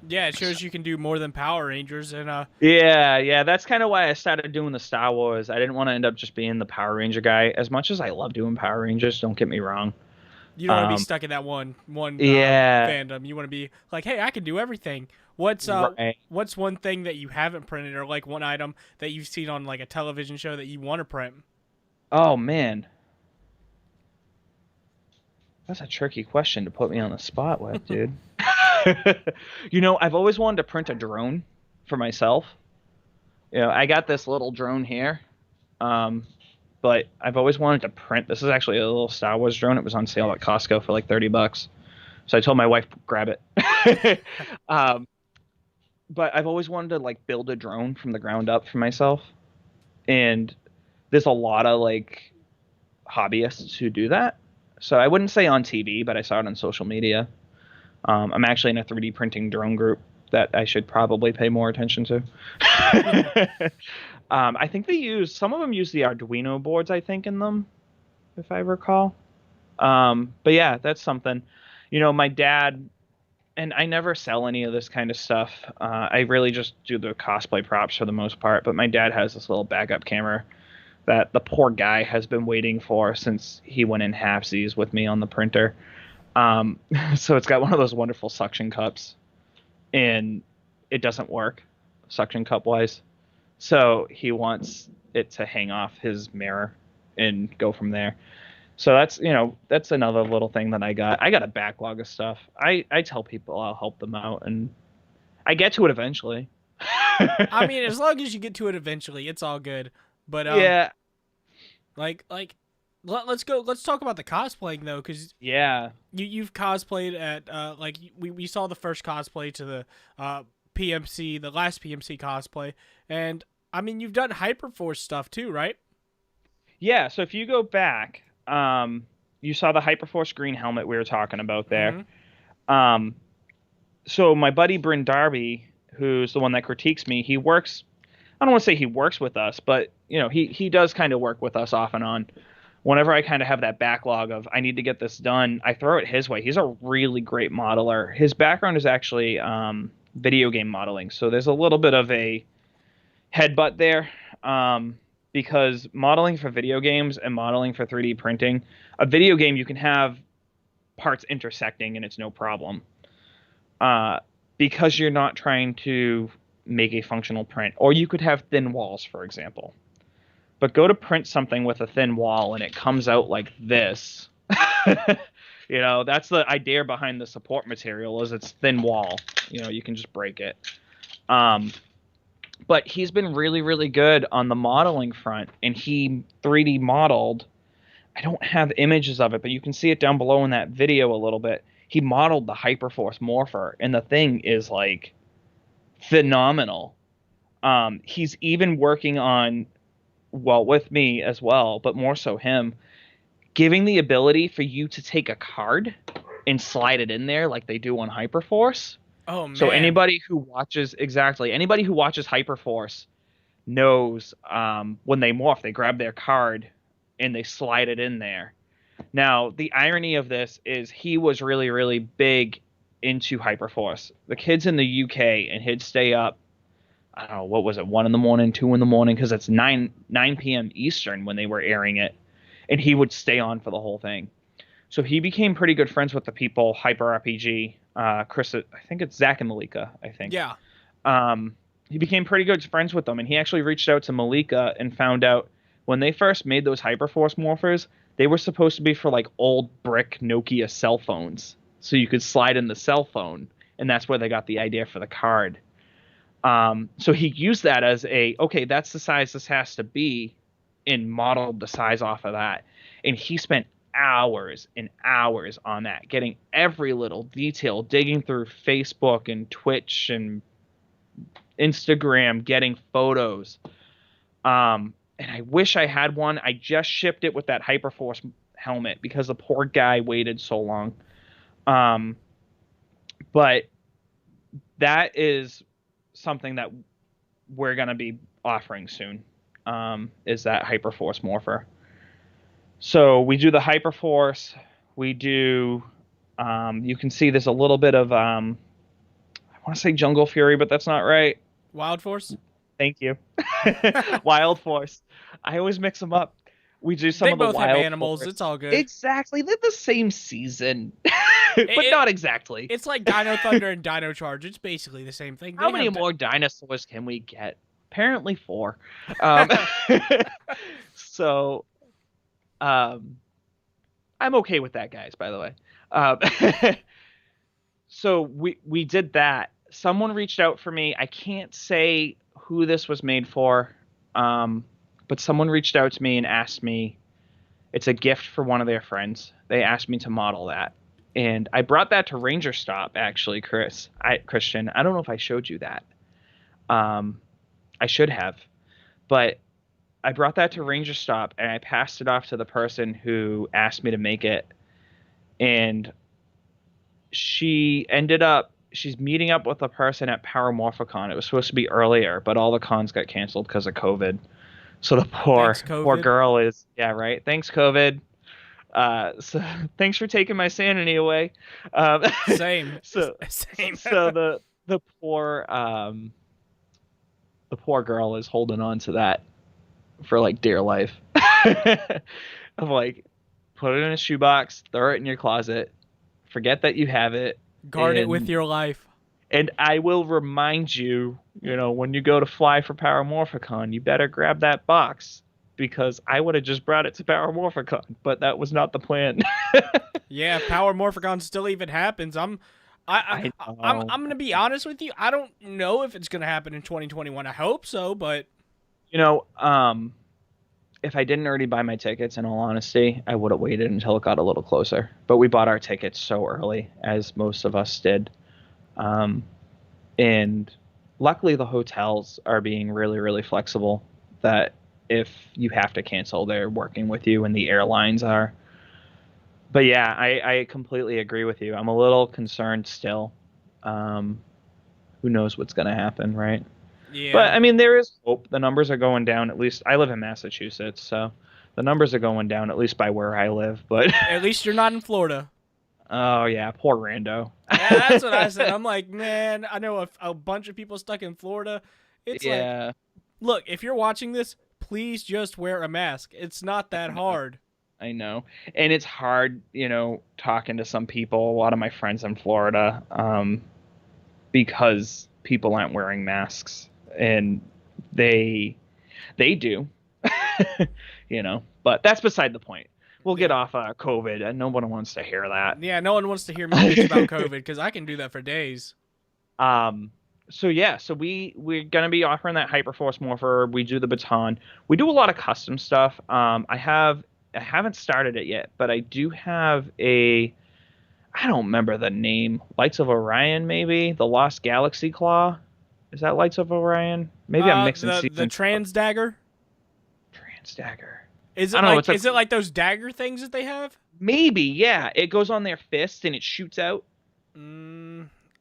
Yeah, it shows you can do more than Power Rangers, and Yeah, yeah, that's kind of why I started doing the Star Wars. I didn't want to end up just being the Power Ranger guy. As much as I love doing Power Rangers, don't get me wrong. you don't want to be Um, stuck in that one yeah, fandom. You want to be like, hey, I can do everything. right. What's one thing that you haven't printed, or like one item that you've seen on like a television show that you want to print? Oh man, that's a tricky question to put me on the spot with, dude. I've always wanted to print a drone for myself. I got this little drone here, um, but I've always wanted to print. This is actually a little Star Wars drone. It was on sale at Costco for like $30. So I told my wife, grab it. um, but I've always wanted to like build a drone from the ground up for myself. And there's a lot of like hobbyists who do that. So I wouldn't say on TV, but I saw it on social media. I'm actually in a 3D printing drone group. that I should probably pay more attention to. I think some of them use the Arduino boards, I think, in them, if I recall. But yeah, that's something. My dad, and I never sell any of this kind of stuff. I really just do the cosplay props for the most part. But my dad has this little backup camera that the poor guy has been waiting for since he went in halfsies with me on the printer. Um, so it's got one of those wonderful suction cups, and it doesn't work suction cup wise. So he wants it to hang off his mirror and go from there. So that's another little thing that I got. I got a backlog of stuff. I tell people I'll help them out, and I get to it eventually. I mean, as long as you get to it eventually, it's all good. But Yeah, let's go. Let's talk about the cosplaying though, because yeah, you've cosplayed at like we saw the first cosplay to the PMC, the last PMC cosplay, and I mean you've done Hyperforce stuff too, right? yeah. So if you go back, you saw the Hyperforce green helmet we were talking about there. Mm-hmm. Um, so my buddy Bryn Darby, who's the one that critiques me, he works. I don't want to say he works with us, but he does kind of work with us off and on. Whenever I kind of have that backlog of I need to get this done, I throw it his way. He's a really great modeler. His background is actually video game modeling, so there's a little bit of a headbutt there, because modeling for video games and modeling for 3D printing, a video game you can have parts intersecting and it's no problem, because you're not trying to make a functional print. Or you could have thin walls, for example. But go to print something with a thin wall and it comes out like this. That's the idea behind the support material is it's thin wall. You can just break it. But he's been really, really good on the modeling front, and he 3D modeled. I don't have images of it, but you can see it down below in that video a little bit. He modeled the Hyperforce Morpher, and the thing is like phenomenal. He's even working on, well, with me as well, but more so him, giving the ability for you to take a card and slide it in there like they do on Hyperforce. Oh man! So anybody who watches Hyperforce knows, when they morph, they grab their card and they slide it in there. Now, the irony of this is he was really, really big into Hyperforce. The kids in the UK, and he'd stay up, I don't know, what was it, 1 in the morning, 2 in the morning, because it's 9 p.m. Eastern when they were airing it, and he would stay on for the whole thing. So he became pretty good friends with the people, Hyper RPG, Chris, I think it's Zach and Malika, I think. Yeah. He became pretty good friends with them, and he actually reached out to Malika and found out when they first made those Hyperforce morphers, they were supposed to be for like old brick Nokia cell phones, so you could slide in the cell phone, and that's where they got the idea for the card. So he used that as okay, that's the size this has to be, and modeled the size off of that. And he spent hours and hours on that, getting every little detail, digging through Facebook and Twitch and Instagram, getting photos. And I wish I had one. I just shipped it with that Hyperforce helmet because the poor guy waited so long. But that is something that we're going to be offering soon, is that Hyperforce morpher. So we do the Hyperforce. We do, you can see there's a little bit of, I want to say Jungle Fury, but that's not right. Wild Force? Thank you. Wild Force. I always mix them up. We do some they of the both Wild have animals. Force. It's all good. Exactly. They're the same season. But not exactly. It's like Dino Thunder and Dino Charge. It's basically the same thing. How many more dinosaurs can we get? Apparently 4. So, I'm okay with that, guys, by the way. So we did that. Someone reached out for me. I can't say who this was made for, but someone reached out to me and asked me. It's a gift for one of their friends. They asked me to model that. And I brought that to Ranger Stop, actually, Christian. I don't know if I showed you that. I should have. But I brought that to Ranger Stop, and I passed it off to the person who asked me to make it. And she she's meeting up with a person at Paramorphicon. It was supposed to be earlier, but all the cons got canceled because of COVID. So the Thanks, poor COVID. girl is, yeah, right. Thanks, COVID. So thanks for taking my sanity away. Um, Same. so Same. so the poor girl is holding on to that for like dear life. I'm like, put it in a shoebox, throw it in your closet, forget that you have it, Guard it with and your life. I will remind you, when you go to fly for Paramorphicon, you better grab that box because I would have just brought it to Paramorphicon, but that was not the plan. Yeah, if Power Morphicon still even happens, I I'm know. gonna be honest with you. I don't know if it's gonna happen in 2021. I hope so, but You know, um, if I didn't already buy my tickets, in all honesty, I would have waited until it got a little closer. But we bought our tickets so early, as most of us did. Um, and luckily, the hotels are being really, really flexible. That if you have to cancel, they're working with you, and the airlines are. But yeah, I completely agree with you. I'm a little concerned still. Um, who knows what's going to happen, right? But yeah. I mean, there is hope. The numbers are going down. At least I live in Massachusetts, so the numbers are going down at least by where I live. But At least you're not in Florida. oh yeah, poor Rando. Yeah, that's what I said. I'm like, man, I know a bunch of people stuck in Florida. It's like, Yeah, look, if you're watching this, please just wear a mask. It's not I that know. hard. I know. And it's hard, talking to some people. A lot of my friends in Florida, because people aren't wearing masks, and they they do, But that's beside the point. We'll get Yeah. off COVID, and no one wants to hear that. Yeah, no one wants to hear me bitch about COVID because I can do that for days. Um, so yeah, so we're gonna be offering that Hyperforce Morpher. We do the baton. We do a lot of custom stuff. I haven't started it yet, but I do have I don't remember the name. Lights of Orion, maybe the Lost Galaxy Claw. Is that Lights of Orion? Maybe I'm mixing The season two up. trans dagger. Trans Dagger. Is I it don't know. like It's a is it like those dagger things that they have? maybe. Yeah, it goes on their fist and it shoots out. I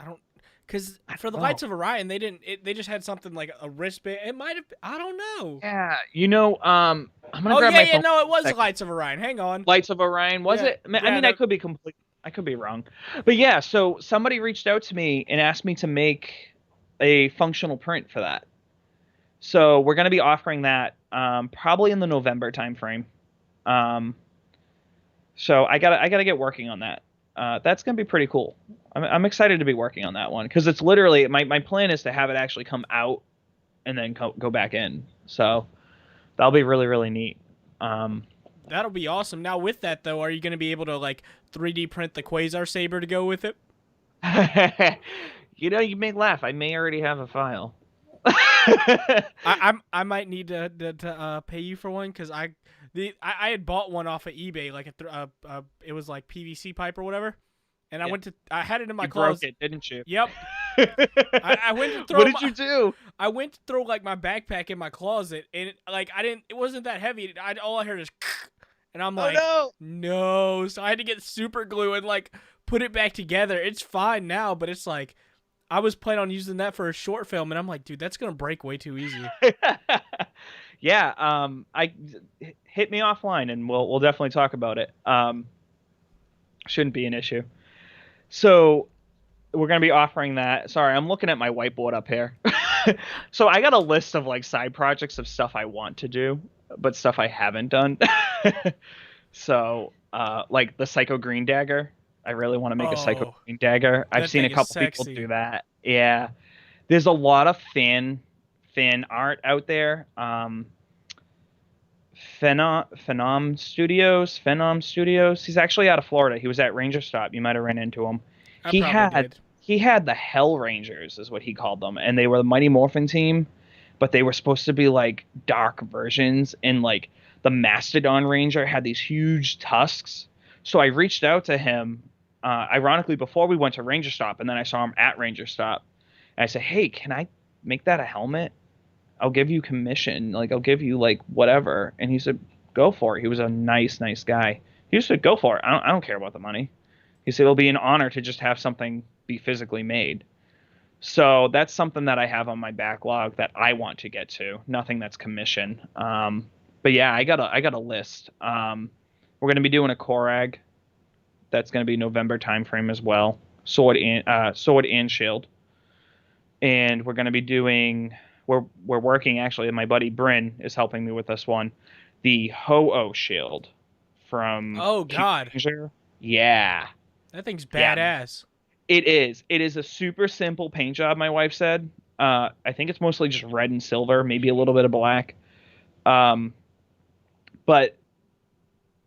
don't, because I for the don't know. Lights of Orion, they didn't. They just had something like a wristband. It might have. I don't know. Yeah, I'm gonna Oh grab yeah, my yeah. phone No, it for a was the second. Lights of Orion. Hang on. Lights of Orion, was Yeah, it? I yeah. mean, I could be wrong. But yeah, so somebody reached out to me and asked me to make a functional print for that. So we're going to be offering that probably in the November timeframe. Um, so I gotta get working on that. That's going to be pretty cool. I'm excited to be working on that one because it's literally my plan is to have it actually come out and then go back in. So that'll be really really neat. Um, That'll be awesome. Now with that though, are you going to be able to like 3D print the Quasar saber to go with it? you may laugh. I may already have a file. I might need to pay you for one because I had bought one off of eBay like it was like PVC pipe or whatever, and Yeah. I had it in my You broke closet. it, didn't you? Yep. I went to throw What did you do? I went to throw like my backpack in my closet and like I didn't it wasn't that heavy. All I heard is and I'm Oh like no! no. So I had to get super glue and like put it back together. It's fine now, but it's like I was planning on using that for a short film and I'm like, dude, that's going to break way too easy. Yeah, I hit me offline and we'll definitely talk about it. Shouldn't be an issue. So we're gonna be offering that. Sorry, I'm looking at my whiteboard up here. So I got a list of like side projects of stuff I want to do, but stuff I haven't done. So like the Psycho Green Dagger. I really want to make a Psycho Oh, Green Dagger. I've that seen a thing is couple people sexy. do that. Yeah. There's a lot of fan art out there. Phenom Studios. He's actually out of Florida. He was at Ranger Stop. You might have ran into him. I He probably had did. he had the Hell Rangers, is what he called them, and they were the Mighty Morphin team, but they were supposed to be like dark versions, and like the Mastodon Ranger had these huge tusks. So I reached out to him, ironically, before we went to Ranger Stop, and then I saw him at Ranger Stop. And I said, "Hey, can I make that a helmet? I'll give you commission. Like I'll give you like whatever." And he said, "Go for it." He was a nice guy. He said, "Go for it. I don't care about the money." He said, "It'll be an honor to just have something be physically made. So that's something that I have on my backlog that I want to get to. Nothing that's commission. But yeah, I got a list. We're gonna be doing a Korag. That's gonna be November timeframe as well. Sword and shield. And we're gonna be doing. We're working actually. My buddy Bryn is helping me with this one. The Ho-Oh shield from Oh King God, Ranger. Yeah, that thing's yeah. badass. It is. It is a super simple paint job, my wife said. I think it's mostly just red and silver, maybe a little bit of black. Um, but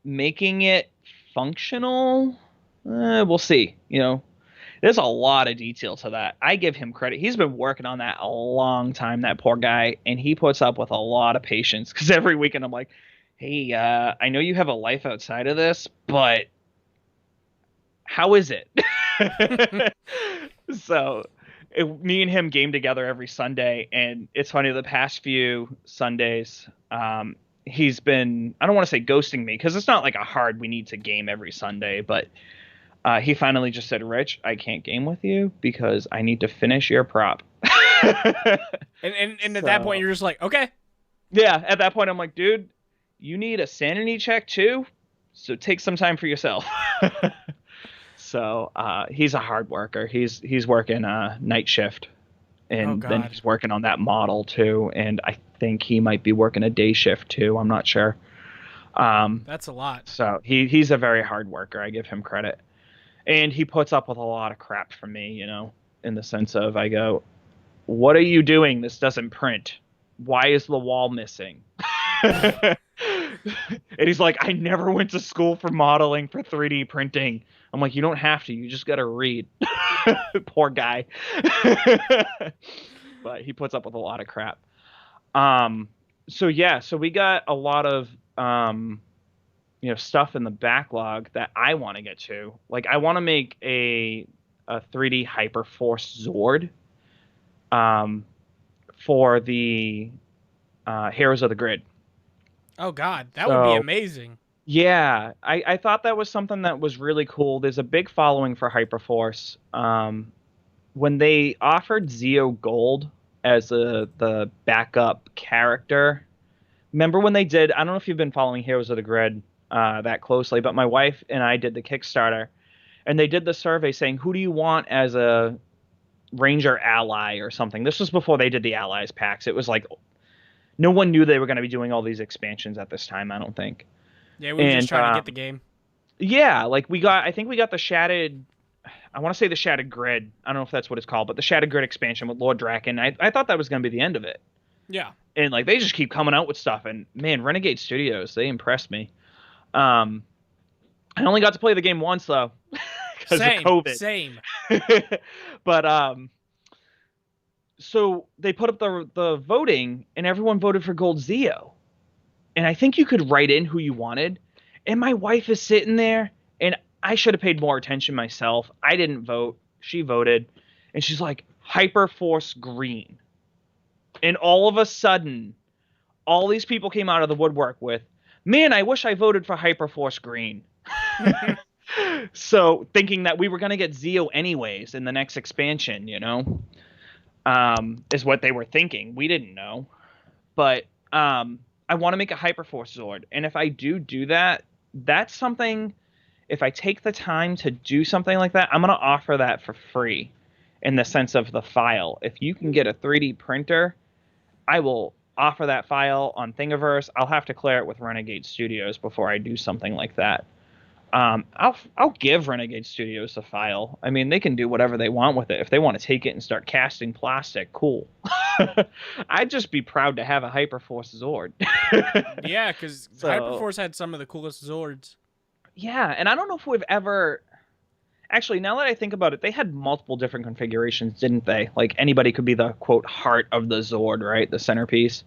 making it functional, we'll see. There's a lot of detail to that. I give him credit. He's been working on that a long time, that poor guy, and he puts up with a lot of patience because every weekend I'm like, hey, I know you have a life outside of this, but how is it? So me and him game together every Sunday, and it's funny. The past few Sundays, he's been, I don't want to say ghosting me because it's not like a hard we need to game every Sunday, but he finally just said, Rich, I can't game with you because I need to finish your prop. And at that point, you're just like, okay. Yeah, at that point, I'm like, dude, you need a sanity check too, so take some time for yourself. So he's a hard worker. He's working night shift, Oh and then God. he's working on that model too. And I think he might be working a day shift too. I'm not sure. That's a lot. So he's a very hard worker. I give him credit, and he puts up with a lot of crap from me. In the sense of I go, what are you doing? This doesn't print. Why is the wall missing? And he's like, I never went to school for modeling for 3D printing. I'm like, you don't have to. You just got to read. Poor guy. But he puts up with a lot of crap. So yeah, so we got a lot of stuff in the backlog that I want to get to. Like I want to make a 3D Hyperforce Zord for the Heroes of the Grid. Oh God, that would be amazing. Yeah, I thought that was something that was really cool. There's a big following for Hyperforce. When they offered Zeo Gold as the backup character, remember when they did? I don't know if you've been following Heroes of the Grid that closely, but my wife and I did the Kickstarter, and they did the survey saying, who do you want as a Ranger ally or something? This was before they did the Allies packs. It was like no one knew they were going to be doing all these expansions at this time, I don't think. Yeah, we were just trying to get the game. Yeah, like I think we got the Shattered, I want to say the Shattered Grid. I don't know if that's what it's called, but the Shattered Grid expansion with Lord Draken. I thought that was going to be the end of it. Yeah. And like they just keep coming out with stuff, and man, Renegade Studios, they impressed me. I only got to play the game once though, because of COVID. Same. But so they put up the voting, and everyone voted for Gold Zeo. And I think you could write in who you wanted. And my wife is sitting there, and I should have paid more attention myself. I didn't vote. She voted. And she's like, Hyperforce Green. And all of a sudden, all these people came out of the woodwork with, man, I wish I voted for Hyperforce Green. So thinking that we were going to get Zeo anyways in the next expansion, is what they were thinking. We didn't know. But I want to make a Hyperforce Zord. And if I do that, that's something, if I take the time to do something like that, I'm going to offer that for free in the sense of the file. If you can get a 3D printer, I will offer that file on Thingiverse. I'll have to clear it with Renegade Studios before I do something like that. I'll give Renegade Studios the file. I mean, they can do whatever they want with it. If they want to take it and start casting plastic, cool. I'd just be proud to have a Hyperforce Zord. Yeah, because Hyperforce had some of the coolest Zords. Yeah, and I don't know if we've ever... Actually, now that I think about it, they had multiple different configurations, didn't they? Like, anybody could be the, quote, heart of the Zord, right? The centerpiece.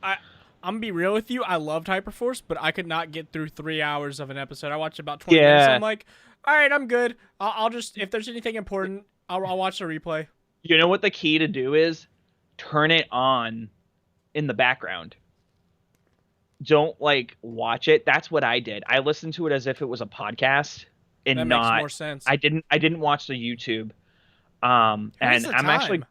I'm gonna be real with you. I loved Hyperforce, but I could not get through 3 hours of an episode. I watched about 20 minutes. I'm like, all right, I'm good. I'll just, if there's anything important, I'll watch the replay. You know what the key to do is? Turn it on in the background. Don't like watch it. That's what I did. I listened to it as if it was a podcast and that not. Makes more sense. I didn't watch the YouTube. Who has And the I'm actually time?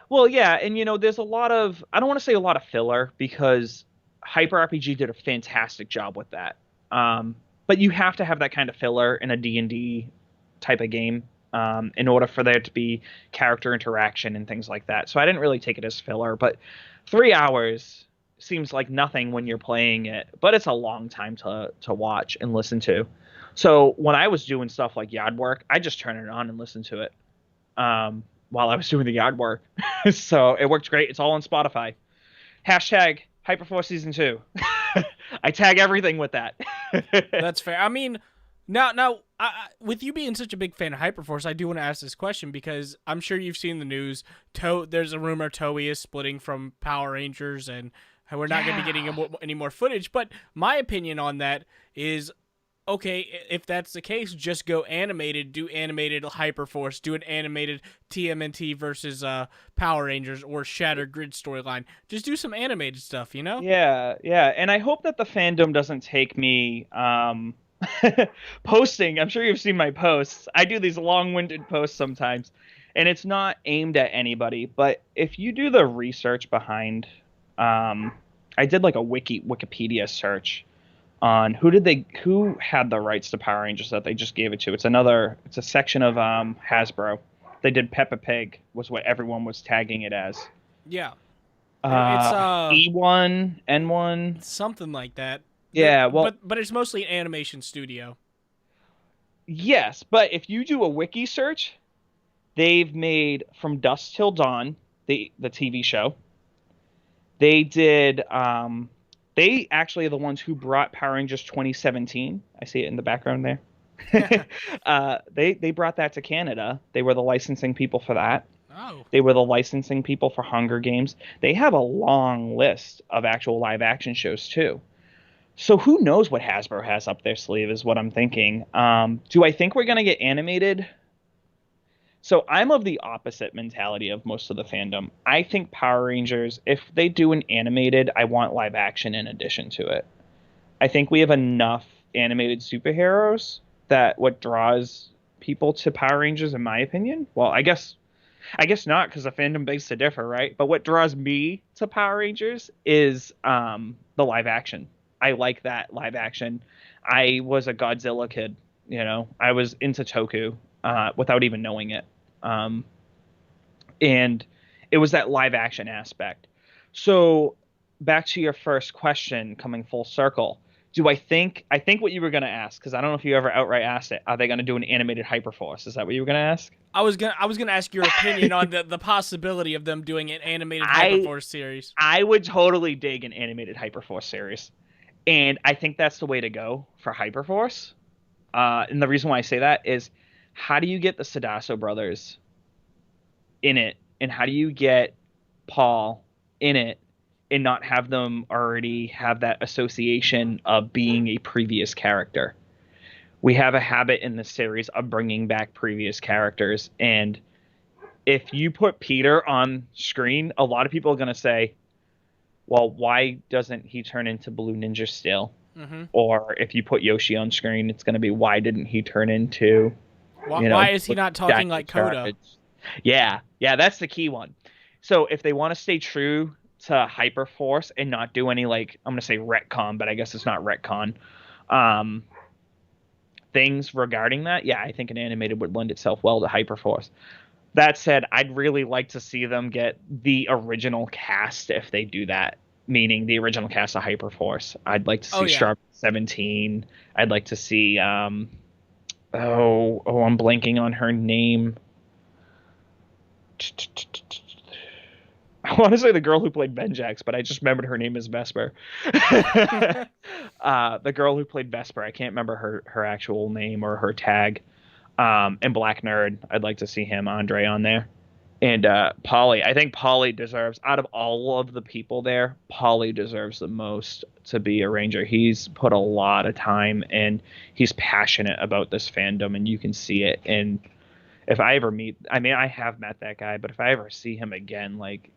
well, yeah, and there's a lot of I don't want to say a lot of filler because Hyper RPG did a fantastic job with that. Um, but you have to have that kind of filler in a D&D type of game in order for there to be character interaction and things like that. So I didn't really take it as filler, but 3 hours seems like nothing when you're playing it, but it's a long time to watch and listen to. So when I was doing stuff like yard work, I just turn it on and listen to it while I was doing the yard work. So it worked great. It's all on Spotify. Hashtag Hyperforce Season 2. I tag everything with that. That's fair. I mean, now, with you being such a big fan of Hyperforce, I do want to ask this question because I'm sure you've seen the news. There's a rumor Toei is splitting from Power Rangers, and we're not going to be getting Yeah. any more footage. But my opinion on that is, okay, if that's the case, just go animated, do animated Hyperforce, do an animated TMNT versus Power Rangers or Shattered Grid storyline. Just do some animated stuff, you know? Yeah, yeah. And I hope that the fandom doesn't take me posting. I'm sure you've seen my posts. I do these long-winded posts sometimes, and it's not aimed at anybody, but if you do the research behind um I did like a Wikipedia search on who had the rights to Power Rangers that they just gave it to. It's a section of Hasbro. They did Peppa Pig was what everyone was tagging it as. Yeah. It's E1, N1. something like that. Yeah, well, But it's mostly an animation studio. yes, but if you do a wiki search, they've made From Dusk Till Dawn, the TV show. They did they actually are the ones who brought Power Rangers 2017. I see it in the background there. They brought that to Canada. They were the licensing people for that. Oh, They were the licensing people for Hunger Games. They have a long list of actual live action shows too. So who knows what Hasbro has up their sleeve is what I'm thinking. Do I think we're gonna get animated? So I'm of the opposite mentality of most of the fandom. I think Power Rangers, if they do an animated, I want live action in addition to it. I think we have enough animated superheroes that what draws people to Power Rangers, in my opinion. Well, I guess not because the fandom begs to differ, right? But what draws me to Power Rangers is the live action. I like that live action. I was a Godzilla kid, I was into Toku without even knowing it. Um, and it was that live action aspect. So back to your first question, coming full circle. Do I think what you were going to ask, because I don't know if you ever outright asked it, are they going to do an animated Hyperforce? Is that what you were going to ask? I was gonna ask your opinion on the possibility of them doing an animated I Hyperforce series. I would totally dig an animated Hyperforce series. And I think that's the way to go for Hyperforce. And the reason why I say that is how do you get the Sadasso brothers in it? And how do you get Paul in it and not have them already have that association of being a previous character? We have a habit in this series of bringing back previous characters. And if you put Peter on screen, a lot of people are going to say, well, why doesn't he turn into Blue Ninja still? Mm-hmm. Or if you put Yoshi on screen, it's going to be why didn't he turn into, Why is he not talking Dino like Coda? Charge? Yeah, that's the key one. So if they want to stay true to Hyperforce and not do any like I'm going to say retcon, but I guess it's not retcon, um, things regarding that, yeah, I think an animated would lend itself well to Hyperforce. That said, I'd really like to see them get the original cast if they do that, meaning the original cast of Hyperforce. I'd like to Oh see yeah. Sharp 17. I'd like to see I'm blanking on her name. I want to say the girl who played Benjax, but I just remembered her name is Vesper. The girl who played Vesper, I can't remember her actual name or her tag. And Black Nerd, I'd like to see him, Andre, on there. And Polly, I think Polly deserves, out of all of the people there, Polly deserves the most to be a ranger. He's put a lot of time and he's passionate about this fandom, and you can see it. And if I ever meet, I mean, I have met that guy, but if I ever see him again, like,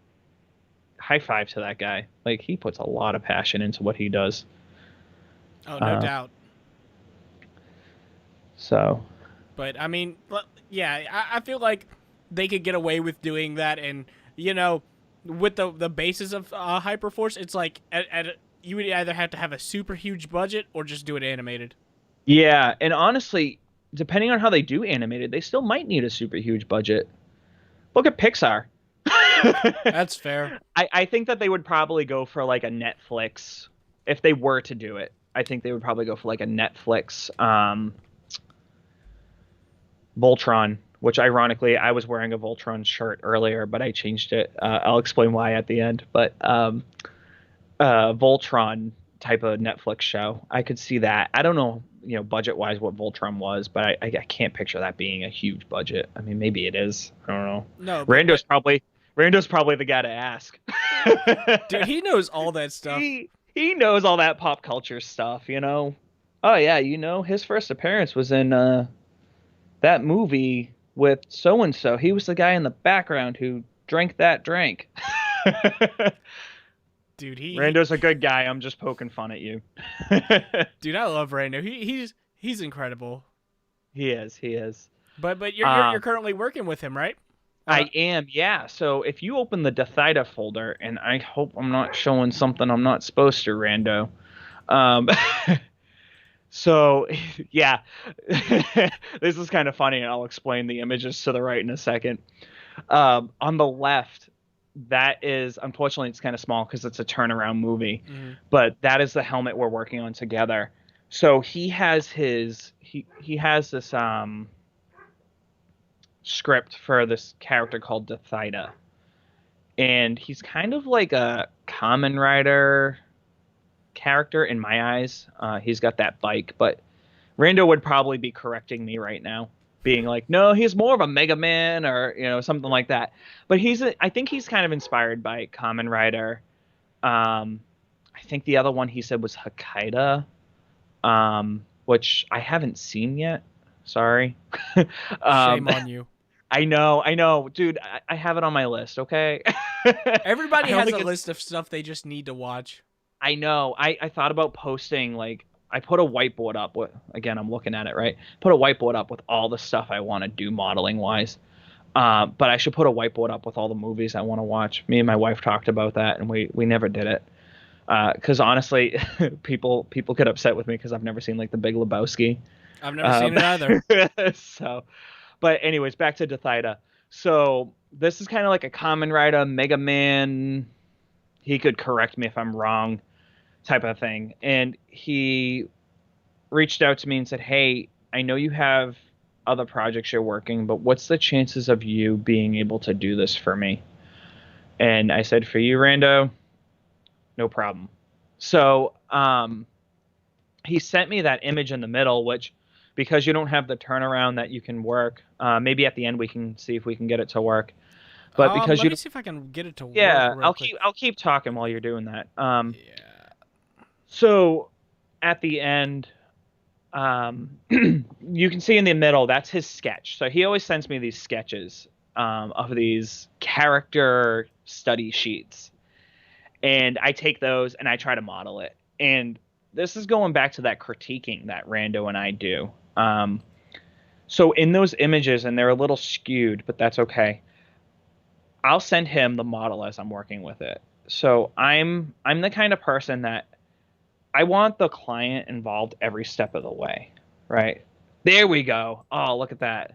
high five to that guy. Like, he puts a lot of passion into what he does. Oh, no Uh, doubt. so, But I mean, yeah, I feel like they could get away with doing that, and you know, with the basis of Hyperforce, it's like you would either have to have a super huge budget or just do it animated. Yeah, and honestly, depending on how they do animated, they still might need a super huge budget. Look at Pixar. That's fair. I think that they would probably go for like a Netflix if they were to do it. I think they would probably go for like a Netflix Voltron, which ironically I was wearing a Voltron shirt earlier, but I changed it. I'll explain why at the end. But Voltron type of Netflix show, I could see that. I don't know, budget wise what Voltron was, but I can't picture that being a huge budget. I mean, maybe it is. I don't know. No, Rando's probably the guy to ask. dude, he knows all that stuff. He knows all that pop culture stuff, Oh yeah, his first appearance was in that movie with so and so. He was the guy in the background who drank that drink. Dude, Rando's a good guy. I'm just poking fun at you. dude, I love Rando. He's incredible. He is. But you're currently working with him, right? I am, yeah. So if you open the Dethida folder, and I hope I'm not showing something I'm not supposed to, Rando. So, yeah, this is kind of funny, and I'll explain the images to the right in a second. On the left, that is, unfortunately, it's kind of small because it's a turnaround movie, but that is the helmet we're working on together. So he has he has this script for this character called Dethida, and he's kind of like a Kamen Rider character in my eyes. He's got that bike, but Rando would probably be correcting me right now, being like, no, he's more of a Mega Man or something like that. But I think he's kind of inspired by Kamen Rider. I think the other one he said was Hakaido, which I haven't seen yet. Sorry. Shame on you. I know, dude. I have it on my list. Okay. Everybody has a list of stuff they just need to watch. I know. I thought about posting, like, I put a whiteboard up with, again, I'm looking at it, right? Put a whiteboard up with all the stuff I want to do modeling wise. But I should put a whiteboard up with all the movies I want to watch. Me and my wife talked about that, and we never did it. Because honestly, people get upset with me because I've never seen like The Big Lebowski. I've never seen it either. So, but anyways, back to Dethida. So this is kind of like a Kamen Rider, Mega Man. He could correct me if I'm wrong, type of thing. And he reached out to me and said, hey, I know you have other projects you're working, but what's the chances of you being able to do this for me? And I said, for you, Rando, no problem. So he sent me that image in the middle, which, because you don't have the turnaround that you can work, maybe at the end we can see if we can get it to work. But because let me see if I can get it to work. Yeah, real quick. I'll keep talking while you're doing that. Yeah. So at the end, you can see in the middle, that's his sketch. So he always sends me these sketches of these character study sheets. And I take those and I try to model it. And this is going back to that critiquing that Rando and I do. So in those images, and they're a little skewed, but that's okay, I'll send him the model as I'm working with it. So I'm the kind of person that I want the client involved every step of the way, right? There we go. Oh, look at that.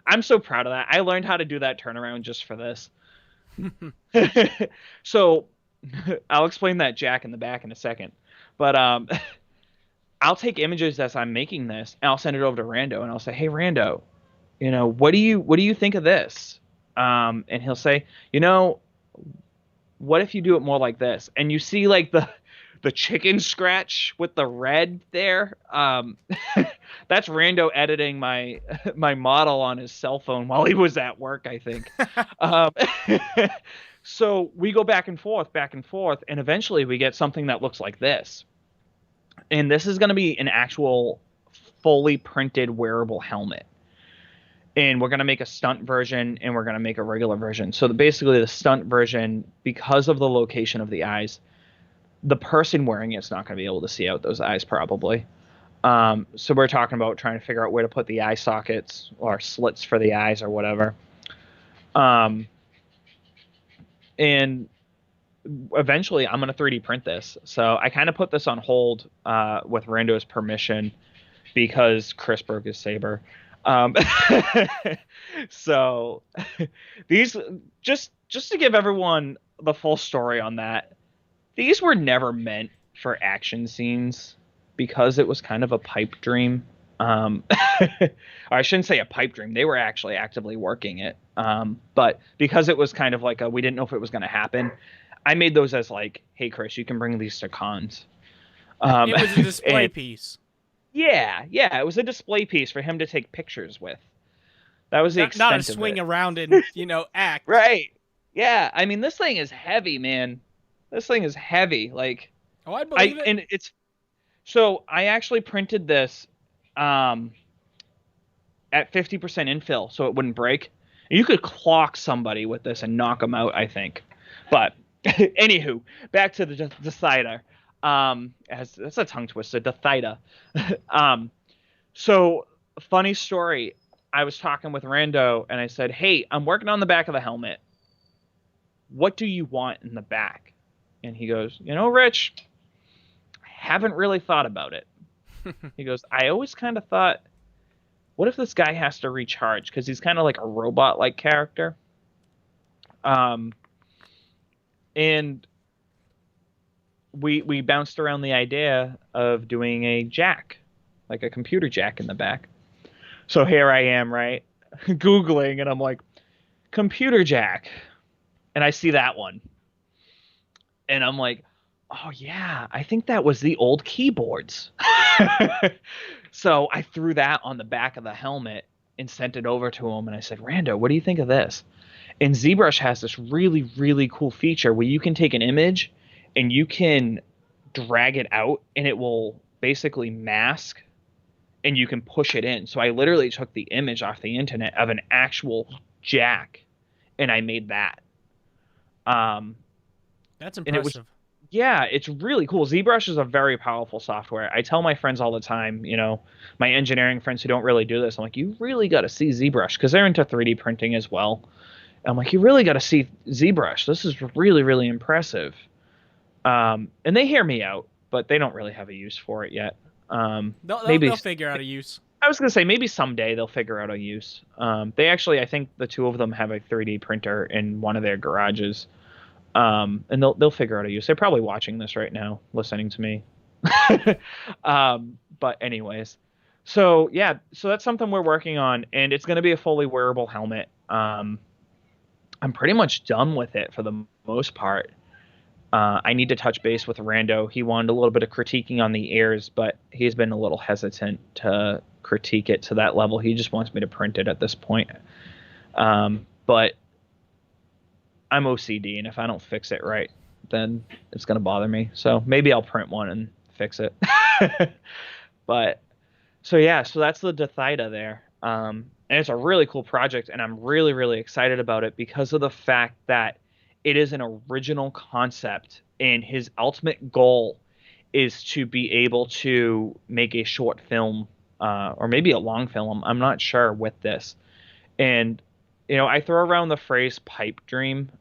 I'm so proud of that. I learned how to do that turnaround just for this. So I'll explain that jack in the back in a second. But I'll take images as I'm making this, and I'll send it over to Rando, and I'll say, hey, Rando, what do you think of this? And he'll say, what if you do it more like this? And you see like the chicken scratch with the red there. That's Rando editing my model on his cell phone while he was at work, I think. So we go back and forth, and eventually we get something that looks like this. And this is going to be an actual fully printed wearable helmet. And we're going to make a stunt version, and we're going to make a regular version. So basically the stunt version, because of the location of the eyes, the person wearing it's not going to be able to see out those eyes probably. So we're talking about trying to figure out where to put the eye sockets or slits for the eyes or whatever. Um, and eventually I'm going to 3D print this. So I kind of put this on hold with Rando's permission because Chris broke his saber. Um, so these just to give everyone the full story on that, these were never meant for action scenes because it was kind of a pipe dream. Or I shouldn't say a pipe dream. They were actually actively working it. But because it was kind of like we didn't know if it was going to happen, I made those as like, hey, Chris, you can bring these to cons. Um, It was a display and piece, yeah, it was a display piece for him to take pictures with. That was the not a extent of swing it. around and act. Right. Yeah. I mean, this thing is heavy, man. This thing is heavy. Like, Oh, I believe it. and it's so I actually printed this um at 50% infill so it wouldn't break. And you could clock somebody with this and knock them out, I think. But anywho, back to the decider. That's a tongue twister, decider. um, so funny story. I was talking with Rando and I said, "Hey, I'm working on the back of the helmet. What do you want in the back?" And he goes, Rich, I haven't really thought about it. He goes, I always kind of thought, what if this guy has to recharge? Because he's kind of like a robot-like character. Um, and we bounced around the idea of doing a jack, like a computer jack in the back. So here I am, right, Googling, and I'm like, computer jack, and I see that one, and I'm like, oh yeah, I think that was the old keyboards. So I threw that on the back of the helmet and sent it over to him, and I said, Rando, what do you think of this? And ZBrush has this really, really cool feature where you can take an image and you can drag it out and it will basically mask and you can push it in. So I literally took the image off the internet of an actual jack and I made that. Um, That's and it was, impressive. yeah, it's really cool. ZBrush is a very powerful software. I tell my friends all the time, my engineering friends who don't really do this, I'm like, you really got to see ZBrush because they're into 3D printing as well. I'm like, you really got to see ZBrush. This is really, really impressive. And they hear me out, but they don't really have a use for it yet. They'll figure out a use. I was gonna say maybe someday they'll figure out a use. They actually, I think the two of them have a 3D printer in one of their garages, and they'll figure out a use. They're probably watching this right now, listening to me. But anyways, so yeah, so that's something we're working on, and it's gonna be a fully wearable helmet. I'm pretty much done with it for the most part. I need to touch base with Rando. He wanted a little bit of critiquing on the ears, but he's been a little hesitant to critique it to that level. He just wants me to print it at this point. But I'm OCD, and if I don't fix it right, then it's going to bother me. So maybe I'll print one and fix it. But so yeah, so that's the Dethida there. And it's a really cool project, and I'm really, really excited about it because of the fact that it is an original concept, and his ultimate goal is to be able to make a short film, or maybe a long film. I'm not sure with this. And, I throw around the phrase pipe dream,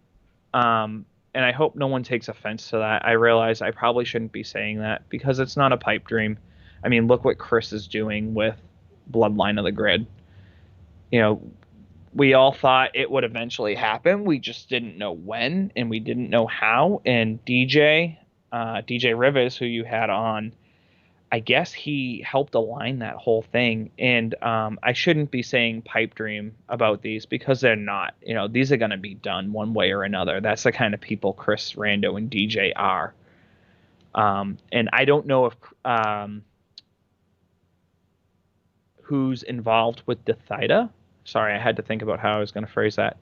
and I hope no one takes offense to that. I realize I probably shouldn't be saying that because it's not a pipe dream. I mean, look what Chris is doing with Bloodline of the Grid. We all thought it would eventually happen. We just didn't know when, and we didn't know how. And DJ Rivers, who you had on, I guess he helped align that whole thing. And I shouldn't be saying pipe dream about these because they're not. These are going to be done one way or another. That's the kind of people Chris, Rando, and DJ are. And I don't know if who's involved with Dethida. Sorry, I had to think about how I was going to phrase that.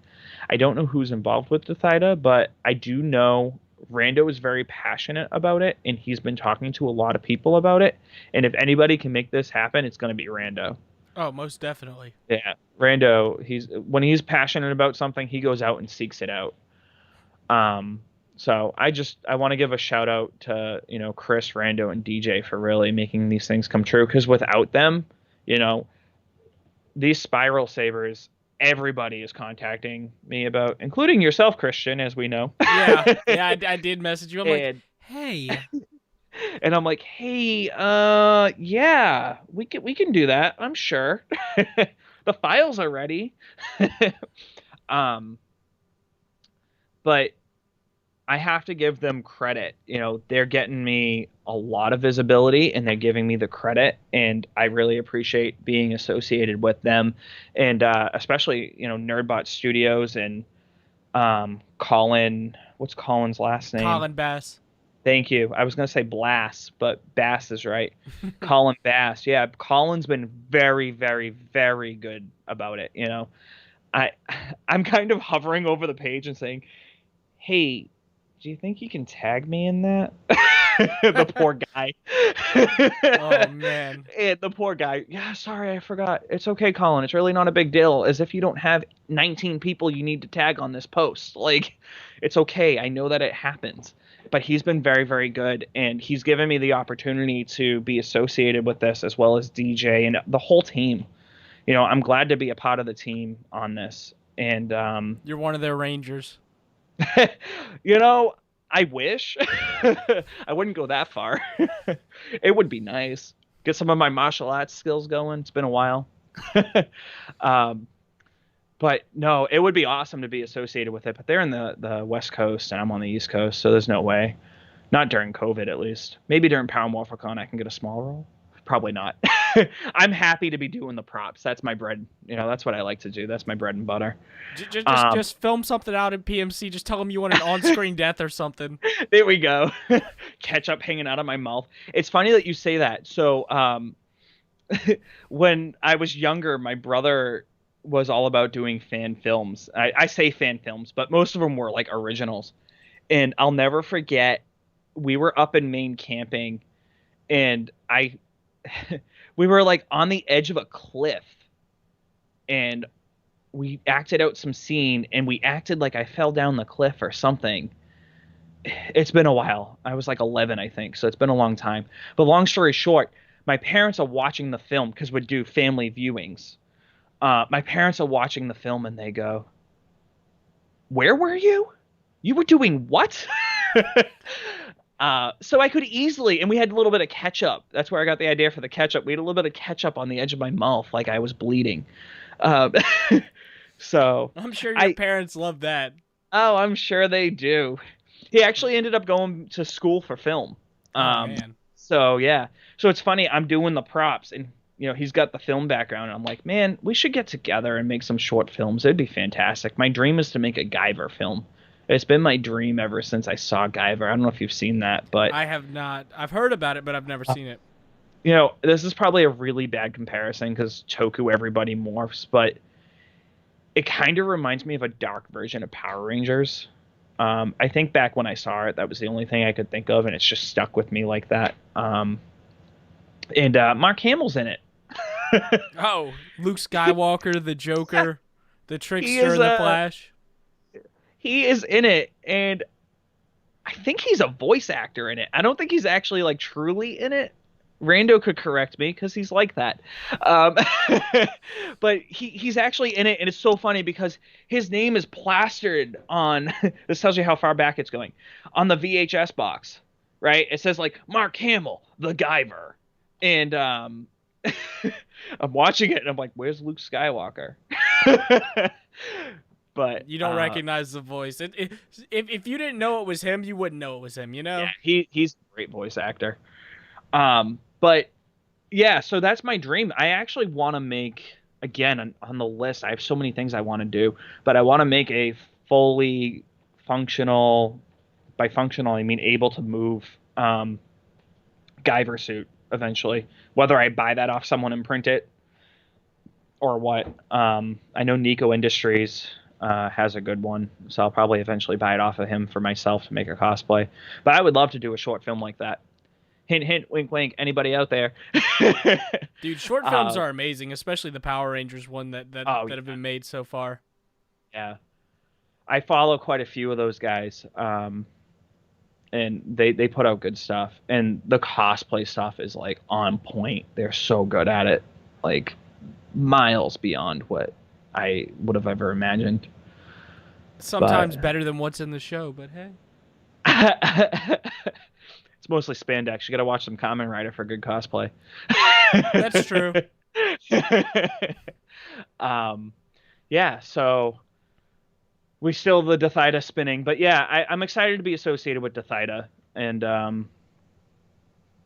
I don't know who's involved with Dethida, but I do know Rando is very passionate about it, and he's been talking to a lot of people about it. And if anybody can make this happen, it's going to be Rando. Oh, most definitely. Yeah, Rando. When he's passionate about something, he goes out and seeks it out. So I want to give a shout out to Chris, Rando, and DJ for really making these things come true. Because without them, these spiral sabers, everybody is contacting me about, including yourself, Christian, as we know. Yeah, yeah, I did message you. I'm like, and hey, and I'm like, hey, yeah, we can do that. I'm sure. The files are ready. um, but I have to give them credit. They're getting me a lot of visibility and they're giving me the credit. And I really appreciate being associated with them. And especially, Nerdbot Studios and Colin. What's Colin's last name? Colin Bass. Thank you. I was going to say Blass, but Bass is right. Colin Bass. Yeah, Colin's been very, very, very good about it. I I'm kind of hovering over the page and saying, "Hey, do you think you can tag me in that?" The poor guy. Oh man. And the poor guy. Yeah, sorry, I forgot. It's okay, Colin. It's really not a big deal. As if you don't have 19 people you need to tag on this post. Like, it's okay. I know that it happens. But he's been very, very good, and he's given me the opportunity to be associated with this as well as DJ and the whole team. I'm glad to be a part of the team on this. And You're one of their Rangers. you know, I wish. I wouldn't go that far. It would be nice. Get some of my martial arts skills going. It's been a while. um, but no, it would be awesome to be associated with it. But they're in the West Coast and I'm on the East Coast, so there's no way. Not during COVID, at least. Maybe during Power Morphicon I can get a small role. Probably not. I'm happy to be doing the props. That's my bread. That's what I like to do. That's my bread and butter. Just film something out in PMC. Just tell them you want an on-screen death or something. There we go. Ketchup hanging out of my mouth. It's funny that you say that. So, when I was younger, my brother was all about doing fan films. I say fan films, but most of them were like originals. And I'll never forget, we were up in Maine camping, and we were like on the edge of a cliff, and we acted out some scene, and we acted like I fell down the cliff or something. It's been a while. I was like 11, I think, so it's been a long time. But long story short, my parents are watching the film because we'd do family viewings. My parents are watching the film and they go, "Where were you? You were doing what?" So I could easily, and we had a little bit of ketchup. That's where I got the idea for the ketchup. We had a little bit of ketchup on the edge of my mouth, like I was bleeding. Um, so I'm sure your I, parents love that. oh, I'm sure they do. He actually ended up going to school for film. Oh man. So yeah. So it's funny. I'm doing the props, and he's got the film background. And I'm like, man, we should get together and make some short films. It'd be fantastic. My dream is to make a Guyver film. It's been my dream ever since I saw Guyver. I don't know if you've seen that, but I have not. I've heard about it, but I've never seen it. this is probably a really bad comparison because Toku everybody morphs, but it kind of reminds me of a dark version of Power Rangers. I think back when I saw it, that was the only thing I could think of, and it's just stuck with me like that. And Mark Hamill's in it. Oh, Luke Skywalker, the Joker, the Trickster, is, the Flash. He is in it, and I think he's a voice actor in it. I don't think he's actually like truly in it. Rando could correct me because he's like that. But he's actually in it, and it's so funny because his name is plastered on this tells you how far back it's going, on the VHS box, right? It says like Mark Hamill, the Guyver. And I'm watching it and I'm like, where's Luke Skywalker? But You don't recognize the voice. If you didn't know it was him, you wouldn't know it was him. yeah, he's a great voice actor. But yeah, so that's my dream. I actually want to make, again, on the list, I have so many things I want to do, but I want to make a fully functional, by functional I mean able to move Guyver suit eventually, whether I buy that off someone and print it or what. I know Nico Industries has a good one, so I'll probably eventually buy it off of him for myself to make a cosplay. But I would love to do a short film like that. Hint, hint, wink, wink. Anybody out there? Dude, short films are amazing, especially the Power Rangers one that have been made so far. Yeah, I follow quite a few of those guys, and they put out good stuff. And the cosplay stuff is like on point. They're so good at it, like miles beyond what I would have ever imagined. But Sometimes better than what's in the show, but hey. it's mostly spandex. You got to watch some Kamen Rider for good cosplay. That's true. um, yeah. So we still the Dithida spinning, but yeah, I'm excited to be associated with Dithida, and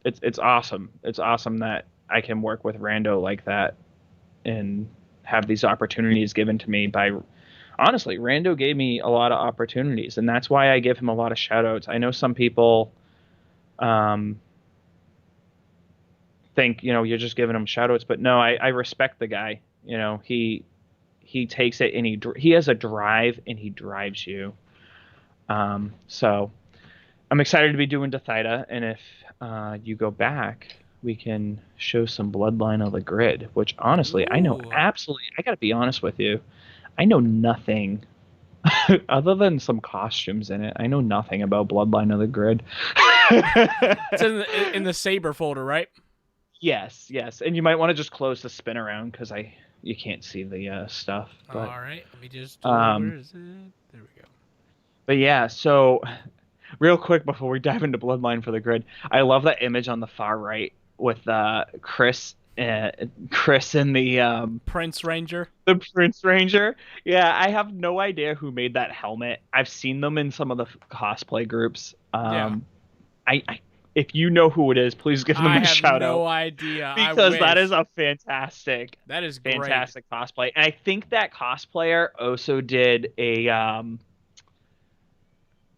it's awesome. It's awesome that I can work with Rando like that and have these opportunities given to me by honestly, Rando gave me a lot of opportunities, and that's why I give him a lot of shout outs. I know some people um, think, you're just giving him shout outs, but no, I respect the guy. He takes it and he has a drive and he drives you. So I'm excited to be doing Dithida, and if you go back, we can show some Bloodline of the Grid, which honestly, I know Ooh. absolutely, I gotta be honest with you, I know nothing other than some costumes in it. I know nothing about Bloodline of the Grid. It's in the Saber folder, right? Yes, yes, and you might want to just close the spin around because you can't see the stuff. But All right. Let me just. um, Where is it? There we go. but yeah. So real quick before we dive into Bloodline for the Grid, I love that image on the far right with Chris and Prince Ranger. the Prince Ranger. Yeah, I have no idea who made that helmet. I've seen them in some of the cosplay groups. Yeah. I if you know who it is, please give them I a have shout out no idea. I because that is wish. a fantastic, That is great. fantastic cosplay. And I think that cosplayer also did a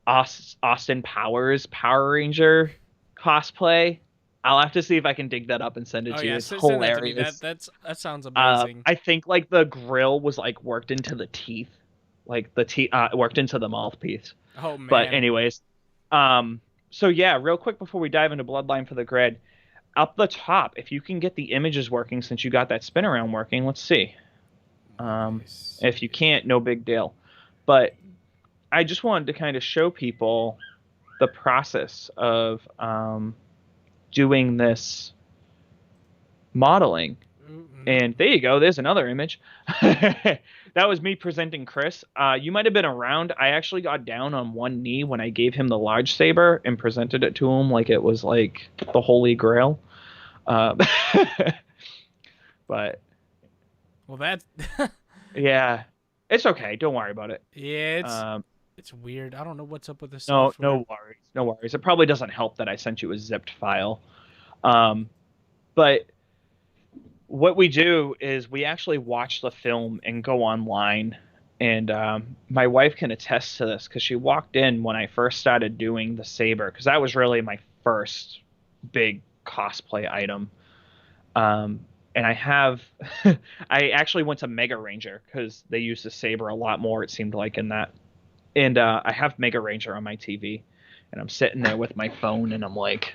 Austin Powers Power Ranger cosplay. I'll have to see if I can dig that up and send it Oh to you. yeah, It's send that to me. hilarious. That sounds amazing. I think like the grill was like worked into the teeth, like the teeth worked into the mouthpiece. Oh But man. anyways, so yeah, real quick before we dive into Bloodline for the Grid, up the top, if you can get the images working since you got that spin around working, let's see. Nice. If you can't, no big deal. But I just wanted to kind of show people the process of doing this modeling. And there you go. There's another image. That was me presenting Chris. You might have been around. I actually got down on one knee when I gave him the large saber and presented it to him like it was like the Holy Grail. Uh, but Well, that's yeah, it's okay. Don't worry about it. yeah. Um, It's weird. I don't know what's up with the no, software. no worries. No worries. It probably doesn't help that I sent you a zipped file. Um, but what we do is we actually watch the film and go online. And my wife can attest to this because she walked in when I first started doing the saber because that was really my first big cosplay item. And I have, I actually went to Mega Ranger because they use the saber a lot more, it seemed like, in that. And I have Mega Ranger on my TV. And I'm sitting there with my phone and I'm like,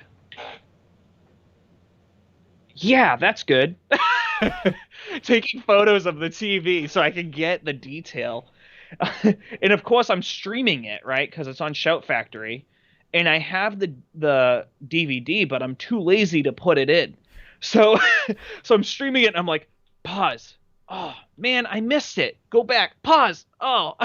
yeah, that's good. Taking photos of the TV so I can get the detail. And of course, I'm streaming it, right? Because it's on Shout Factory. And I have the DVD, but I'm too lazy to put it in. So so I'm streaming it and I'm like, pause. Oh, man, I missed it. Go back. Pause. Oh,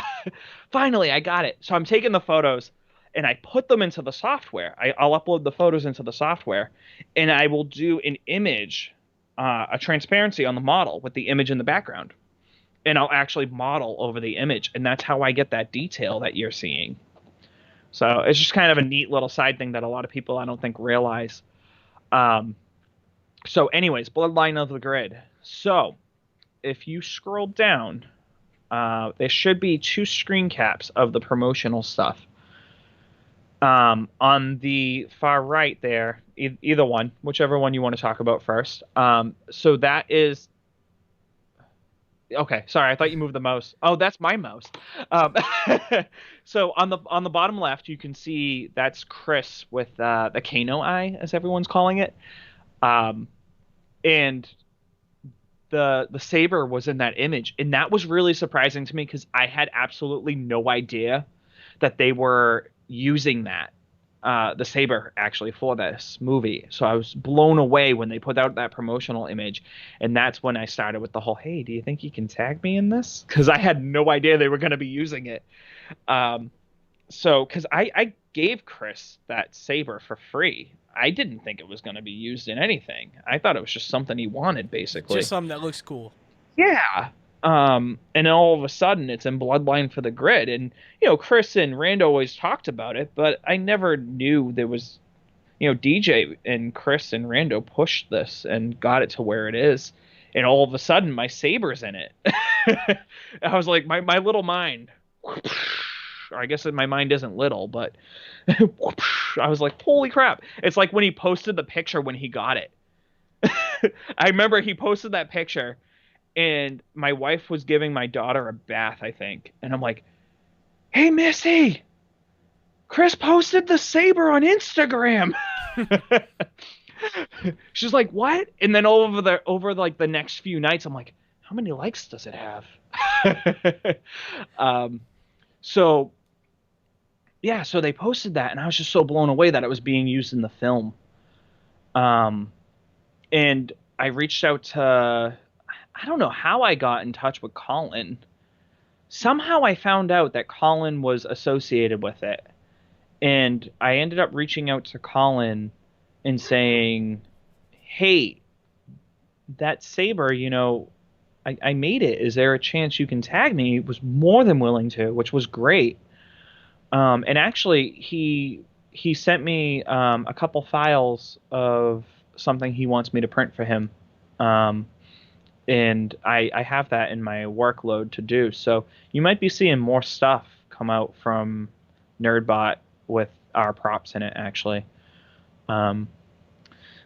finally, I got it. So I'm taking the photos and I put them into the software. I'll upload the photos into the software and I will do an image, a transparency on the model with the image in the background. And I'll actually model over the image. And that's how I get that detail that you're seeing. So it's just kind of a neat little side thing that a lot of people I don't think realize. Um, so, anyways, Bloodline of the Grid. So, if you scroll down, there should be two screen caps of the promotional stuff. On the far right there, either one, whichever one you want to talk about first. So that is okay. Sorry, I thought you moved the mouse. Oh, that's my mouse. Um, so on the bottom left, you can see that's Chris with the Kano eye, as everyone's calling it. Um, and the saber was in that image, and that was really surprising to me because I had absolutely no idea that they were using that. the saber actually for this movie. So I was blown away when they put out that promotional image, and that's when I started with the whole, "Hey, do you think you can tag me in this?" Because I had no idea they were going to be using it. Um, so because I gave Chris that saber for free. I didn't think it was going to be used in anything. I thought it was just something he wanted, Just basically. something that looks cool. Yeah. And then all of a sudden it's in Bloodline for the grid. And, Chris and Rand always talked about it, but I never knew there was, DJ and Chris and Rando pushed this and got it to where it is. And all of a sudden my saber's in it. I was like, my little mind, or I guess my mind isn't little, but I was like, holy crap. It's like when he posted the picture when he got it. I remember he posted that picture and my wife was giving my daughter a bath, I think. And I'm like, "Hey, Missy, Chris posted the saber on Instagram." She's like, "What?" And then over like the next few nights, I'm like, "How many likes does it have?" um, so yeah, so they posted that, and I was just so blown away that it was being used in the film. Um, and I reached out to, I don't know how I got in touch with Colin. Somehow I found out that Colin was associated with it. And I ended up reaching out to Colin and saying, "Hey, that saber, I made it. Is there a chance you can tag me?" He was more than willing to, which was great. And actually, he sent me a couple files of something he wants me to print for him. Um, and I have that in my workload to do. So you might be seeing more stuff come out from NerdBot with our props in it, actually. Um,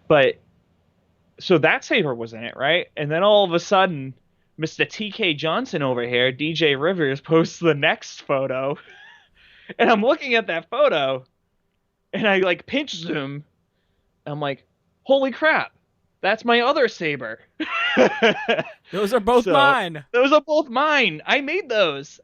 but so that saber was in it, right? And then all of a sudden, Mr. TK Johnson over here, DJ Rivers, posts the next photo, and I'm looking at that photo, and I like pinch zoom. I'm like, holy crap, that's my other saber. Those are both So mine. those are both mine. I made those.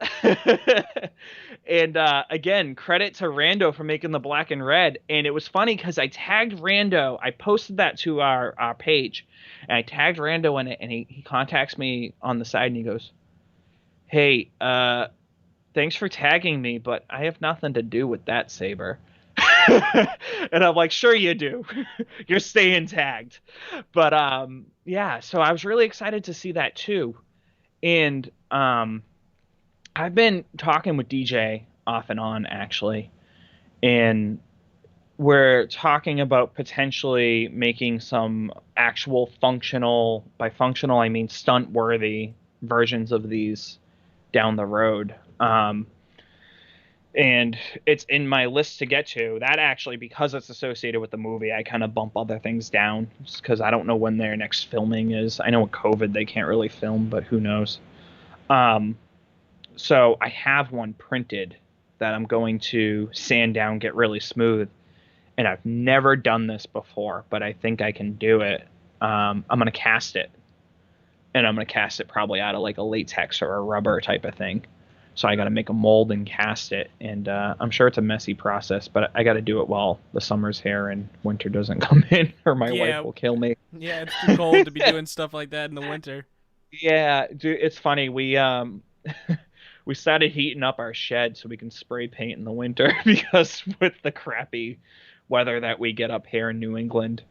And again, credit to Rando for making the black and red. And it was funny because I tagged Rando. I posted that to our page, and I tagged Rando in it, and he contacts me on the side, and he goes, "Hey, thanks for tagging me, but I have nothing to do with that saber." And I'm like, "Sure you do. You're staying tagged." But yeah, so I was really excited to see that too. And I've been talking with DJ off and on actually, and we're talking about potentially making some actual functional, by functional I mean stunt worthy versions of these down the road. And it's in my list to get to. That actually, because it's associated with the movie, I kind of bump other things down because I don't know when their next filming is. I know with COVID they can't really film, but who knows? Um, so I have one printed that I'm going to sand down, get really smooth, and I've never done this before, but I think I can do it. I'm gonna cast it, and I'm gonna cast it probably out of like a latex or a rubber type of thing. So I got to make a mold and cast it, and I'm sure it's a messy process, but I got to do it while the summer's here and winter doesn't come in, or my wife Yeah, will kill me. yeah, it's too cold to be doing stuff like that in the winter. Yeah, dude, it's funny. We we started heating up our shed so we can spray paint in the winter because with the crappy weather that we get up here in New England,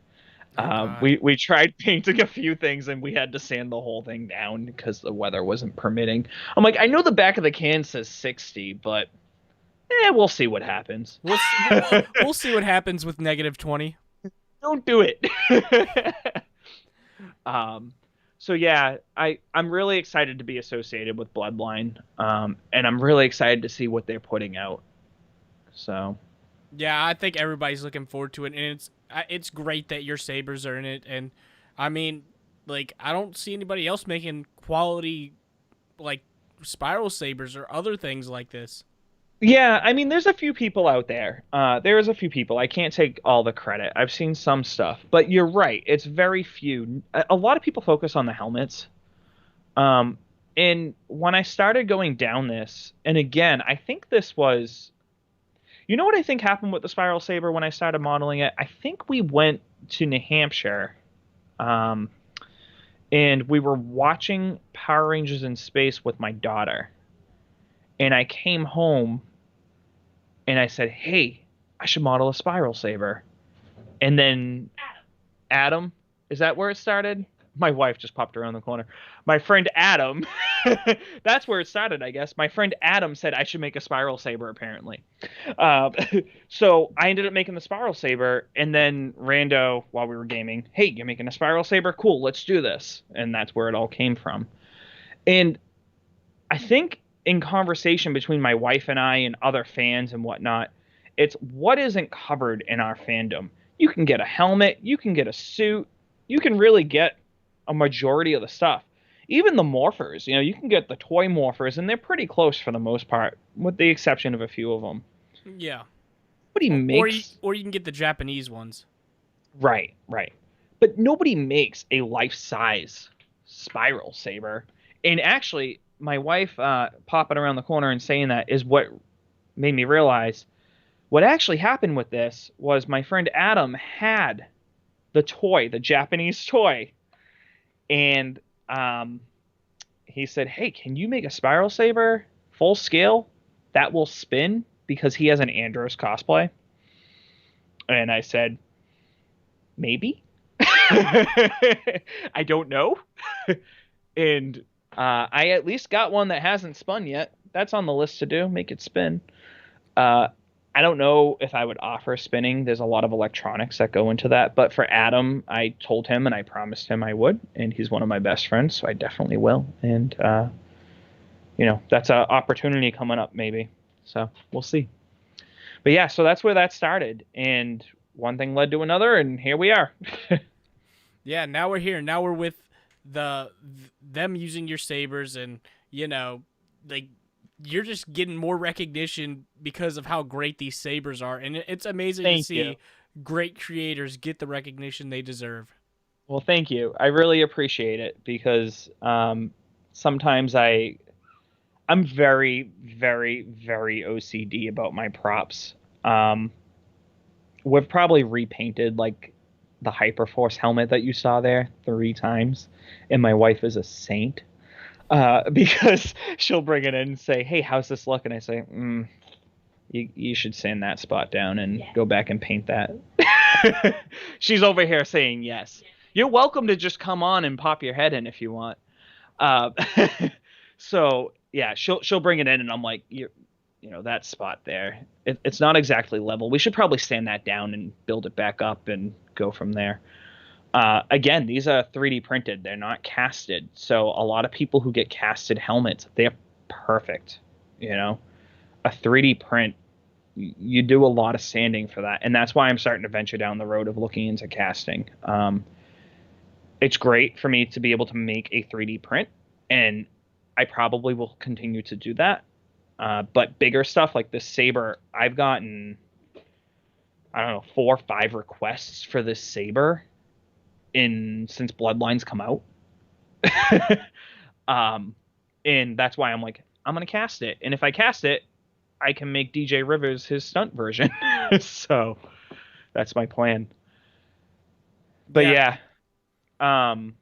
Oh God. we tried painting a few things and we had to sand the whole thing down because the weather wasn't permitting. I'm like, I know the back of the can says 60, but we'll see what happens. We'll see what happens with -20. Don't do it. um, so yeah, I'm really excited to be associated with Bloodline, and I'm really excited to see what they're putting out. So Yeah, I think everybody's looking forward to it, and it's great that your sabers are in it. And I mean, like, I don't see anybody else making quality like spiral sabers or other things like this. yeah, I mean, there's a few people out there. There is a few people. I can't take all the credit. I've seen some stuff, but you're right. It's very few. A lot of people focus on the helmets. Um, and when I started going down this, and again, I think this was You know what I think happened with the Spiral Saber when I started modeling it? I think we went to New Hampshire, um, and we were watching Power Rangers in Space with my daughter. And I came home and I said, "Hey, I should model a Spiral Saber." And then Adam, is that where it started? My wife just popped around the corner. My friend Adam, that's where it started, I guess. My friend Adam said I should make a Spiral Saber, apparently. Uh, so I ended up making the Spiral Saber, and then Rando, while we were gaming, hey, you're making a Spiral Saber? Cool, let's do this. And that's where it all came from. And I think in conversation between my wife and I and other fans and whatnot, it's what isn't covered in our fandom. You can get a helmet, you can get a suit, you can really get a majority of the stuff. Even the morphers, you can get the toy morphers, and they're pretty close for the most part, with the exception of a few of them. Yeah. Nobody makes Or you can get the Japanese ones. right, right, but nobody makes a life-size spiral saber. And actually, my wife popping around the corner and saying that is what made me realize what actually happened with this was my friend Adam had the toy, the Japanese toy, and he said, "Hey, can you make a spiral saber full scale that will spin?" Because he has an Andros cosplay. And I said, "Maybe." I don't know. And I at least got one that hasn't spun yet. That's on the list to do. Make it spin. Uh, I don't know if I would offer spinning. There's a lot of electronics that go into that. But for Adam, I told him and I promised him I would. And he's one of my best friends, so I definitely will. And, that's an opportunity coming up, maybe. So we'll see. But yeah, so that's where that started. And one thing led to another, and here we are. Yeah, now we're here. Now we're with them using your sabers, and like you're just getting more recognition because of how great these sabers are, and it's amazing to Thank see you. great creators get the recognition they deserve. Well, thank you. I really appreciate it because sometimes I'm very, very, very OCD about my props. Um, we've probably repainted like the Hyperforce helmet that you saw there 3 times, and my wife is a saint because she'll bring it in and say, "Hey, how's this look?" And I say, you should sand that spot down and go back and paint that." She's over here saying yes. You're welcome to just come on and pop your head in if you want. Uh, so yeah, she'll bring it in, and I'm like, that spot there. It's not exactly level. We should probably sand that down and build it back up and go from there. Again, these are 3D printed. They're not casted. So a lot of people who get casted helmets, they're perfect. A 3D print, you do a lot of sanding for that, and that's why I'm starting to venture down the road of looking into casting. It's great for me to be able to make a 3D print, and I probably will continue to do that. But bigger stuff like this saber, I've gotten, I don't know, 4 or 5 requests for this saber since Bloodlines come out. um, and that's why I'm like, I'm gonna cast it, and if I cast it, I can make DJ Rivers his stunt version. So that's my plan. But Yeah, yeah, um,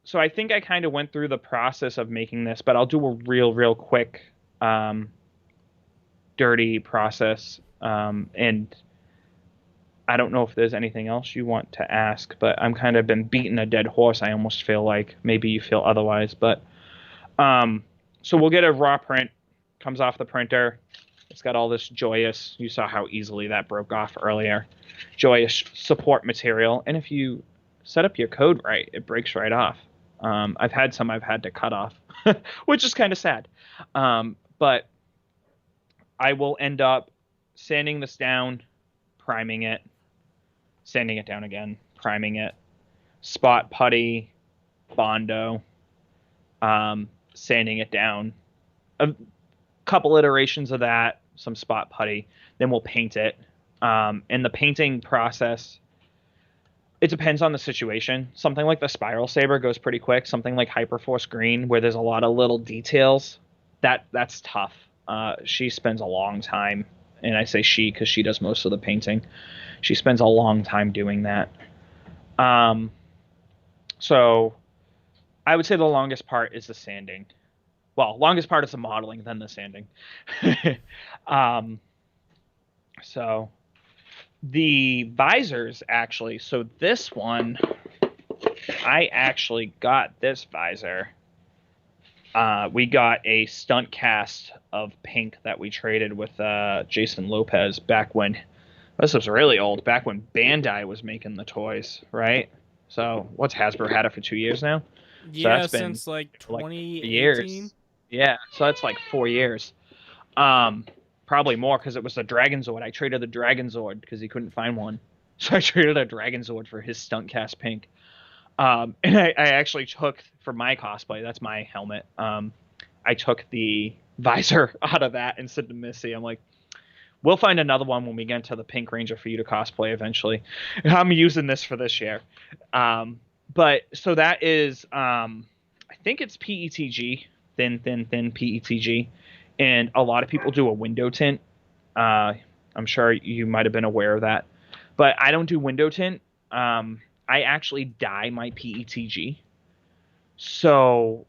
so I think I kind of went through the process of making this, but I'll do a real quick, um, dirty process. And I don't know if there's anything else you want to ask, but I'm kind of been beating a dead horse. I almost feel like maybe you feel otherwise, but um, so we'll get a raw print, comes off the printer. It's got all this joyous. You saw how easily that broke off earlier. Joyous support material, and if you set up your code right, it breaks right off. I've had some I've had to cut off, which is kind of sad. But I will end up sanding this down, priming it, sanding it down again, priming it, spot putty, Bondo, sanding it down. A couple iterations of that, some spot putty, then we'll paint it. And the painting process, it depends on the situation. Something like the Spiral Saber goes pretty quick. Something like Hyperforce Green, where there's a lot of little details, that's tough. She spends a long time, And I say she because she does most of the painting. She spends a long time doing that. Um, so I would say the longest part is the sanding. Well, longest part is the modeling, then the sanding. um, so the visors actually. So this one, I actually got this visor. We got a stunt cast of pink that we traded with Jason Lopez back when this was really old. Back when Bandai was making the toys, right? So what's Hasbro had it for 2 years now? So Yeah, that's been since like like 2018. years. Yeah, so that's like 4 years. Um, Probably more because it was the Dragon Zord. I traded the Dragon Zord because he couldn't find one, so I traded a Dragon Zord for his stunt cast pink. And I actually took for my cosplay. That's my helmet. I took the visor out of that and said to Missy, "I'm like, we'll find another one when we get into the Pink Ranger for you to cosplay eventually. I'm using this for this year." But so that is, I think it's PETG, thin PETG, and a lot of people do a window tint. I'm sure you might have been aware of that, but I don't do window tint. I actually dye my PETG, so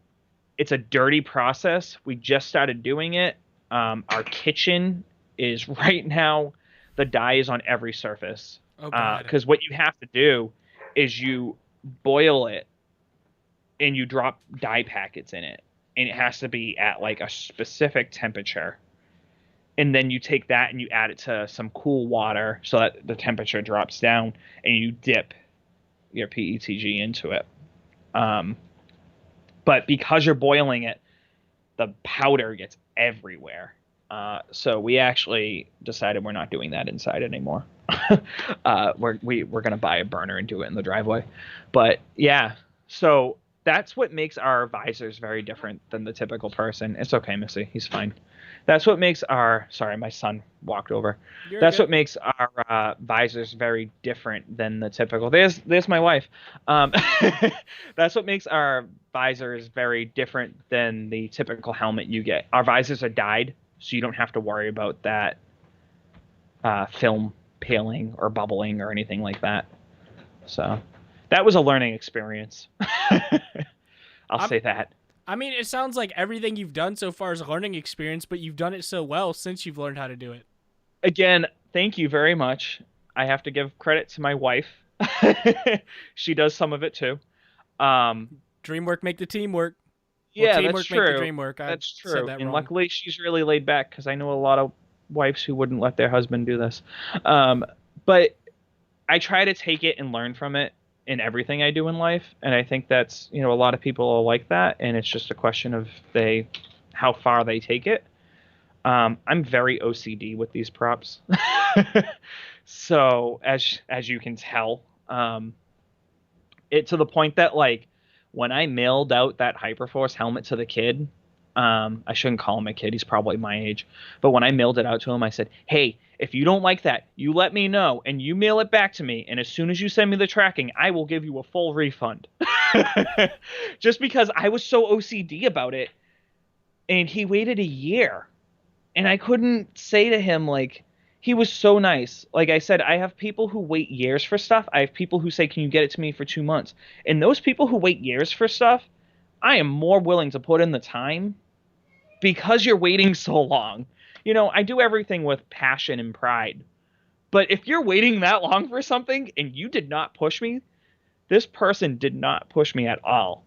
it's a dirty process. We just started doing it. Our kitchen is right now, the dye is on every surface. Oh God. Because what you have to do is you boil it and you drop dye packets in it. And it has to be at like a specific temperature. And then you take that and you add it to some cool water so that the temperature drops down and you dip your PETG into it. Um, but because you're boiling it, the powder gets everywhere. So we actually decided we're not doing that inside anymore. We're gonna buy a burner and do it in the driveway. But yeah, so that's what makes our visors very different than the typical person. It's okay, Missy, he's fine. That's what makes our sorry, my son walked over. You're That's good. what makes our visors very different than the typical. There's my wife. Um, that's what makes our visors very different than the typical helmet you get. Our visors are dyed, so you don't have to worry about that film paling or bubbling or anything like that. So that was a learning experience. I'll I'm say that. I mean, it sounds like everything you've done so far is a learning experience, but you've done it so well since you've learned how to do it. Again, thank you very much. I have to give credit to my wife. She does some of it too. Um, Dream work make the team work. Well, yeah, that's teamwork make the true. dream work. I That's said true. that And wrong. luckily, she's really laid back because I know a lot of wives who wouldn't let their husband do this. But I try to take it and learn from it in everything I do in life, and I think that's a lot of people are like that, and it's just a question of how far they take it. I'm very OCD with these props, so as you can tell, it to the point that like when I mailed out that Hyperforce helmet to the kid, I shouldn't call him a kid, he's probably my age, but when I mailed it out to him, I said, "Hey, if you don't like that, you let me know and you mail it back to me, and as soon as you send me the tracking, I will give you a full refund." Just because I was so OCD about it, and he waited a year, and I couldn't say to him like he was so nice. Like I said, I have people who wait years for stuff. I have people who say, "Can you get it to me for 2 months?" And those people who wait years for stuff, I am more willing to put in the time because you're waiting so long. I do everything with passion and pride. But if you're waiting that long for something and you did not push me, this person did not push me at all.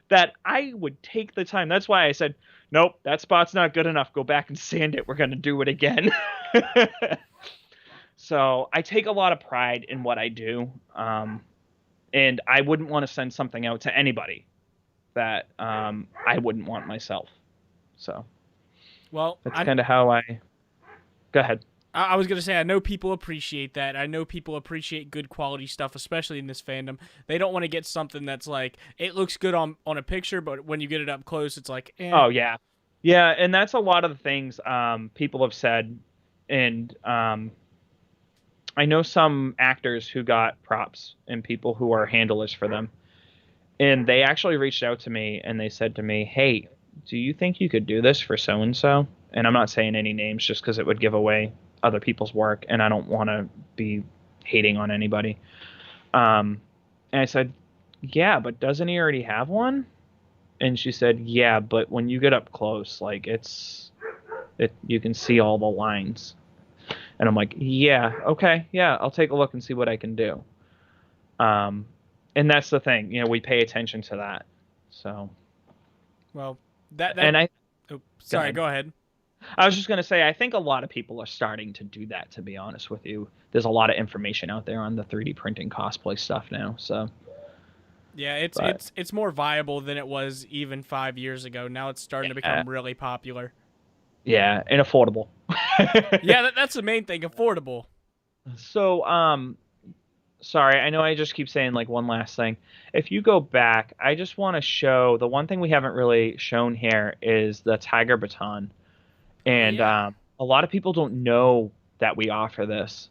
That I would take the time. That's why I said, "Nope, that spot's not good enough. Go back and sand it. We're going to do it again." So I take a lot of pride in what I do. And I wouldn't want to send something out to anybody that I wouldn't want myself. So Well, that's I kind of how I. Go ahead. I was gonna say I know people appreciate that. I know people appreciate good quality stuff, especially in this fandom. They don't want to get something that's like it looks good on a picture, but when you get it up close, it's like, eh. Oh yeah, yeah, and that's a lot of the things people have said, and I know some actors who got props and people who are handlers for them, and they actually reached out to me and they said to me, "Hey, do you think you could do this for so and so? And I'm not saying any names just because it would give away other people's work, and I don't want to be hating on anybody. And I said, yeah, but doesn't he already have one? And she said, yeah, but when you get up close, like you can see all the lines. And I'm like, yeah, okay, yeah, I'll take a look and see what I can do. Um, and that's the thing, we pay attention to that. So, Well, that. and I Oh, go sorry. ahead. Go ahead. I was just gonna say, I think a lot of people are starting to do that. To be honest with you, there's a lot of information out there on the 3D printing cosplay stuff now. So, Yeah, it's but it's it's more viable than it was even 5 years ago. Now it's starting to yeah, become really popular. yeah, and affordable. Yeah, that's the main thing. Affordable. So, sorry, I know I just keep saying like one last thing. If you go back, I just want to show the one thing we haven't really shown here is the Tiger Baton. Oh And yeah. a lot of people don't know that we offer this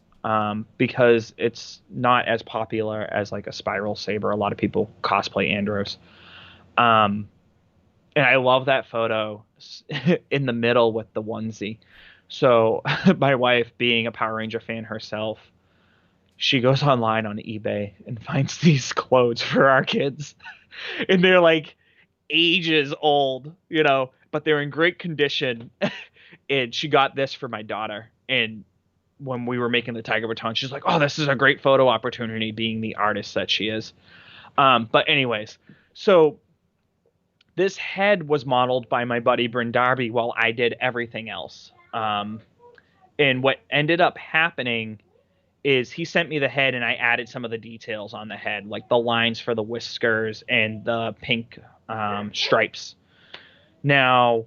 because it's not as popular as like a Spiral Saber. A lot of people cosplay Andros. Um, and I love that photo in the middle with the onesie. So my wife, being a Power Ranger fan herself, she goes online on eBay and finds these clothes for our kids. And they're like ages old, but they're in great condition. And she got this for my daughter. And when we were making the Tiger Baton, she's like, "Oh, this is a great photo opportunity," being the artist that she is. But anyways, so this head was modeled by my buddy Bryn Darby while I did everything else. And what ended up happening is he sent me the head and I added some of the details on the head, like the lines for the whiskers and the pink stripes. Now,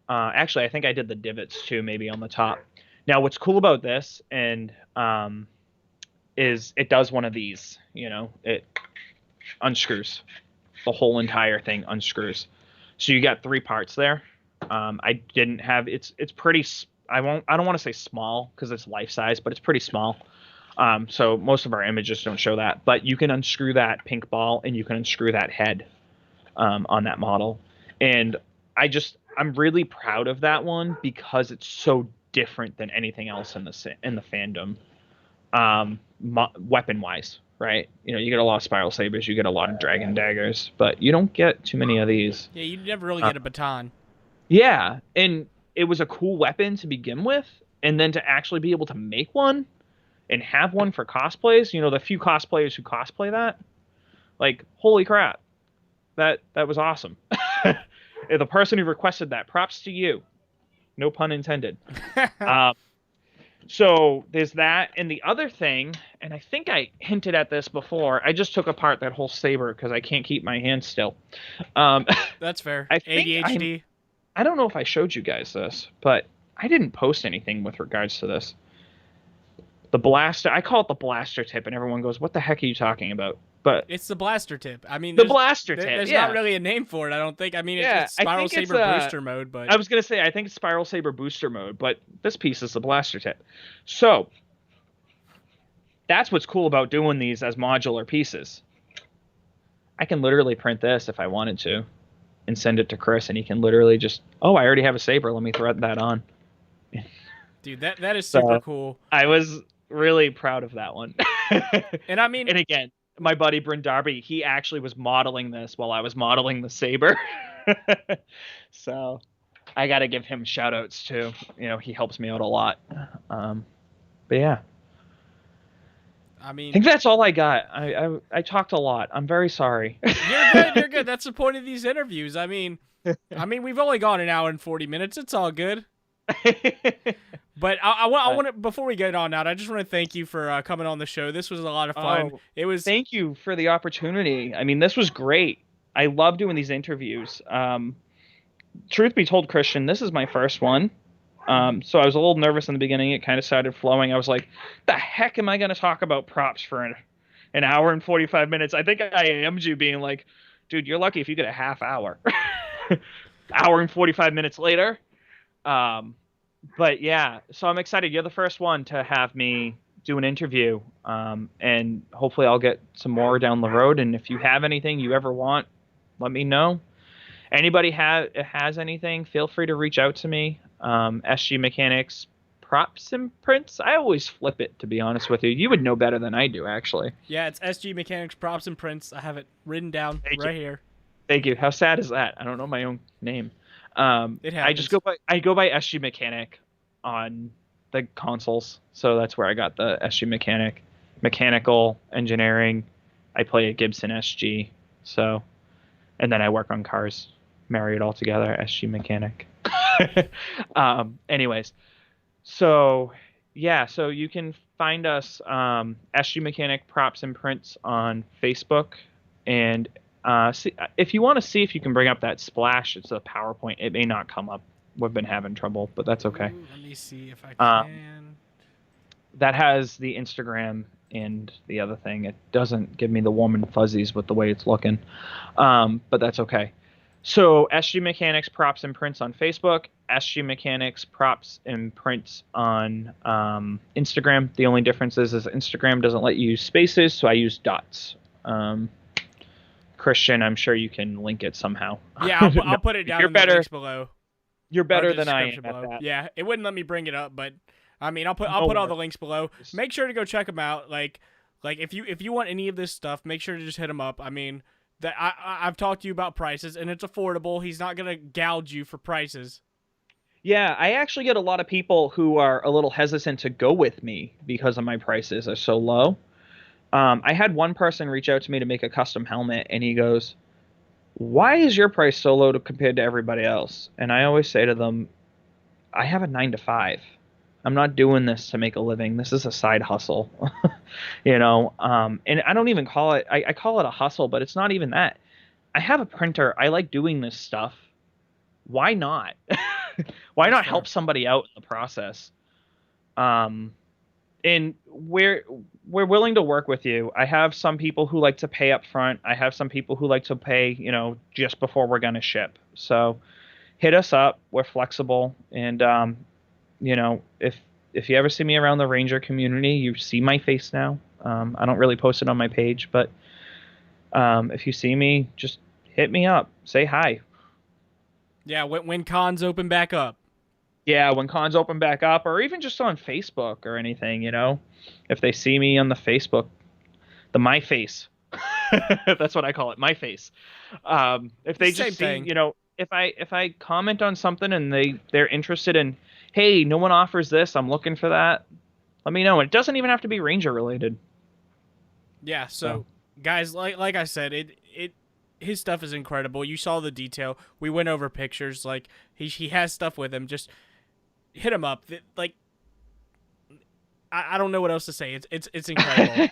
actually, I think I did the divots too, maybe on the top. Now, what's cool about this and is it does one of these. It unscrews the whole entire thing unscrews. So you got three parts there. I didn't have it's pretty. I don't want to say small because it's life size, but it's pretty small. So most of our images don't show that, but you can unscrew that pink ball and you can unscrew that head on that model. And I'm really proud of that one because it's so different than anything else in the fandom. Weapon wise, right? You get a lot of spiral sabers, you get a lot of dragon daggers, but you don't get too many of these. Yeah, you never really Uh, get a baton. yeah, and it was a cool weapon to begin with, and then to actually be able to make one and have one for cosplays. The few cosplayers who cosplay that, like, holy crap, that was awesome. The person who requested that, props to you. No pun intended. Um, So there's that. And the other thing, and I think I hinted at this before, I just took apart that whole saber because I can't keep my hand still. Um, That's fair. I think ADHD. I don't know if I showed you guys this, but I didn't post anything with regards to this. The blaster, I call it the blaster tip, and everyone goes, "What the heck are you talking about?" But It's the blaster tip. I mean, the blaster tip, there's not yeah, really a name for it. I don't think. I mean, yeah, it's I Spiral think it's Saber booster mode, but I was gonna say I think it's Spiral Saber booster mode, but this piece is the blaster tip. So that's what's cool about doing these as modular pieces. I can literally print this if I wanted to and send it to Chris, and he can literally just, oh, I already have a saber. Let me thread that on. dude, that is super So cool. I was really proud of that one. And I mean, And again, my buddy Bryn Darby, he actually was modeling this while I was modeling the saber. So I got to give him shout outs too. He helps me out a lot. But yeah. I I mean, think that's all I got. I talked a lot. I'm very sorry. you're good. You're good. That's the point of these interviews. I mean, we've only gone an hour and 40 minutes. It's all good. But I want to, before we get on out, I just want to thank you for coming on the show. This was a lot of fun. Oh, It was. thank you for the opportunity. I mean, this was great. I love doing these interviews. Truth be told, Christian, this is my first one. So I was a little nervous in the beginning. It kind of started flowing. I was like, the heck am I going to talk about props for an hour and 45 minutes? I think I AM'd you being like, dude, you're lucky if you get a half hour. Hour and 45 minutes later. But yeah, so I'm excited. You're the first one to have me do an interview. And hopefully I'll get some more down the road. And if you have anything you ever want, let me know. Anybody has anything, feel free to reach out to me. SG Mechanics props and prints. I always flip it, to be honest with you. You would know better than I do, actually. Yeah, it's SG Mechanics Props and Prints. I have it written down Thank you. right here. Thank you. How sad is that? I don't know my own name. It I just happens. go by SG Mechanic on the consoles, so that's where I got the SG Mechanic, mechanical engineering. I play a Gibson SG, so, and then I work on cars. Marry it all together, SG Mechanic. Anyways, so yeah, so you can find us SG Mechanic Props and Prints on Facebook, and see, if you want to see if you can bring up that splash, it's a PowerPoint. It may not come up. We've been having trouble, but that's okay. Ooh, let me see if I Um, can. that has the Instagram and the other thing. It doesn't give me the warm and fuzzies with the way it's looking, but that's okay. So SG Mechanics Props and Prints on Facebook, SG Mechanics Props and Prints on Instagram. The only difference is Instagram doesn't let you use spaces, so I use dots. Christian, I'm sure you can link it somehow. Yeah, I'll put it down you're in better. the links below. You're Or better the than I description am at below. that. Yeah, it wouldn't let me bring it up, but I mean, I'll put No all the worries. links below. Make sure to go check them out. Like if you want any of this stuff, make sure to just hit him up. I mean, that I've talked to you about prices, and it's affordable. He's not gonna gouge you for prices. Yeah, I actually get a lot of people who are a little hesitant to go with me because of my prices are so low. I had one person reach out to me to make a custom helmet, and he goes, "Why is your price so low compared to everybody else?" And I always say to them, "I have a 9 to 5. I'm not doing this to make a living. This is a side hustle." And I don't even call it. I call it a hustle, but it's not even that. I have a printer. I like doing this stuff. Why not? Why That's not fair. help somebody out in the process? Um, and we're willing to work with you. I have some people who like to pay up front. I have some people who like to pay, just before we're gonna ship. So hit us up. We're flexible, and if you ever see me around the Ranger community, you see my face now. I don't really post it on my page, but if you see me, just hit me up. Say hi. Yeah, when cons open back up. Yeah, when cons open back up, or even just on Facebook or anything, if they see me on the Facebook, the my face, that's what I call it, my face. If they Same just see, thing. if I comment on something and they're interested in, hey, no one offers this, I'm looking for that, let me know. And it doesn't even have to be Ranger related. Yeah. So So guys, like I said, it his stuff is incredible. You saw the detail. We went over pictures. Like he has stuff with him. Just hit him up. Like I don't know what else to say. It's incredible.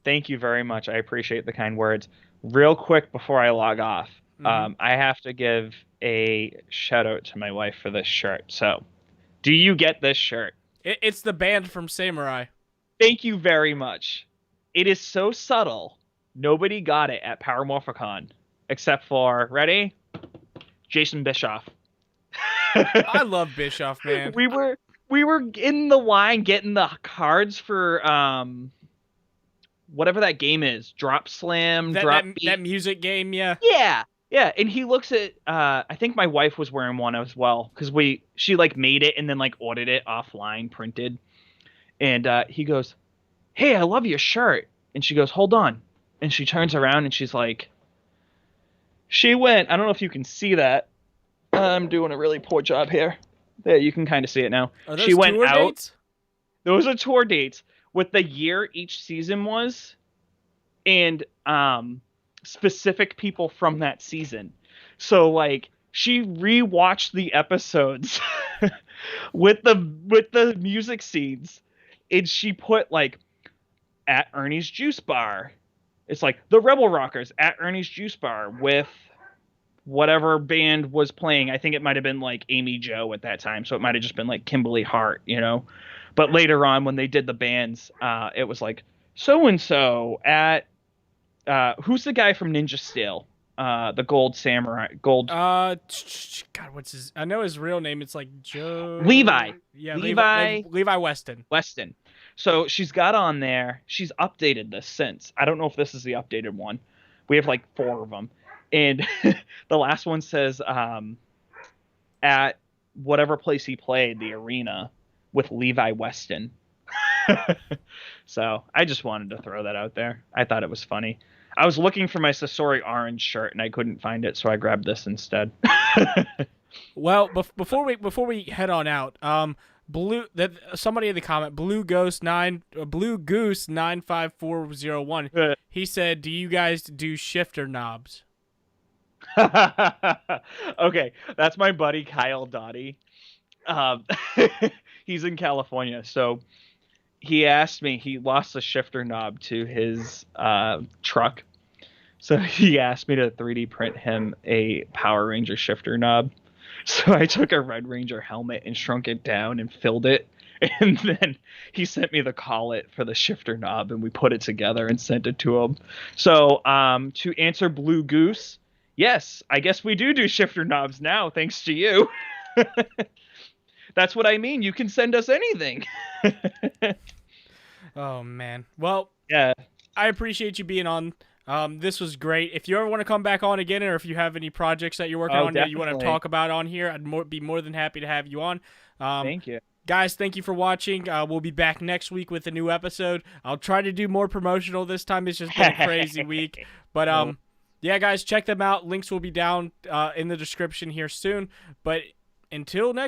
Thank you very much. I appreciate the kind words. Real quick before I log off, Hmm. I have to give a shout out to my wife for this shirt. So, do you get this shirt? It's the band from Samurai. Thank you very much. It is so subtle. Nobody got it at Power Morphicon except for, ready? Jason Bischoff. I love Bischoff, man. we were we were in the line getting the cards for whatever that game is, Drop Slam, That Drop that that Beat. music game, yeah. Yeah, yeah. And he looks at I think my wife was wearing one as well because she like made it and then like ordered it offline printed. And he goes, "Hey, I love your shirt." And she goes, "Hold on." And she turns around and she's like, she went, I don't know if you can see that. I'm doing a really poor job here. There, you can kind of see it now. Are She those went tour out. dates? Those are tour dates with the year each season was and specific people from that season. So like she rewatched the episodes with the music scenes and she put like at Ernie's Juice Bar. It's like the Rebel Rockers at Ernie's Juice Bar with whatever band was playing. I think it might have been like Amy Joe at that time, so it might have just been like Kimberly Hart. But later on, when they did the bands, it was like so and so at who's the guy from Ninja Steel, the Gold Samurai, Gold God, what's his? I know his real name. It's like Levi, Joe. Yeah, Levi Levi Weston. Weston. So she's got on there. She's updated this since. I don't know if this is the updated one. We have like 4 of them. And the last one says at whatever place he played, the arena, with Levi Weston. So I just wanted to throw that out there. I thought it was funny. I was looking for my Sasori orange shirt and I couldn't find it, so I grabbed this instead. Well, before we head on out, blue that somebody in the comment, Blue Goose 95401. He said, "Do you guys do shifter knobs?" Okay, that's my buddy Kyle Dottie. Um, he's in California, so he asked me. He lost a shifter knob to his truck, so he asked me to 3D print him a Power Ranger shifter knob. So I took a Red Ranger helmet and shrunk it down and filled it. And then he sent me the collet for the shifter knob, and we put it together and sent it to him. So to answer Blue Goose, yes, I guess we do shifter knobs now, thanks to you. That's what I mean. You can send us anything. Oh man. Well, Yeah. I appreciate you being on. This was great. If you ever want to come back on again, or if you have any projects that you're working on that you want to definitely. talk about on here, I'd be more than happy to have you on. Thank you. Guys, thank you for watching. We'll be back next week with a new episode. I'll try to do more promotional this time. It's just been a crazy week. But yeah, guys, check them out. Links will be down in the description here soon. But until next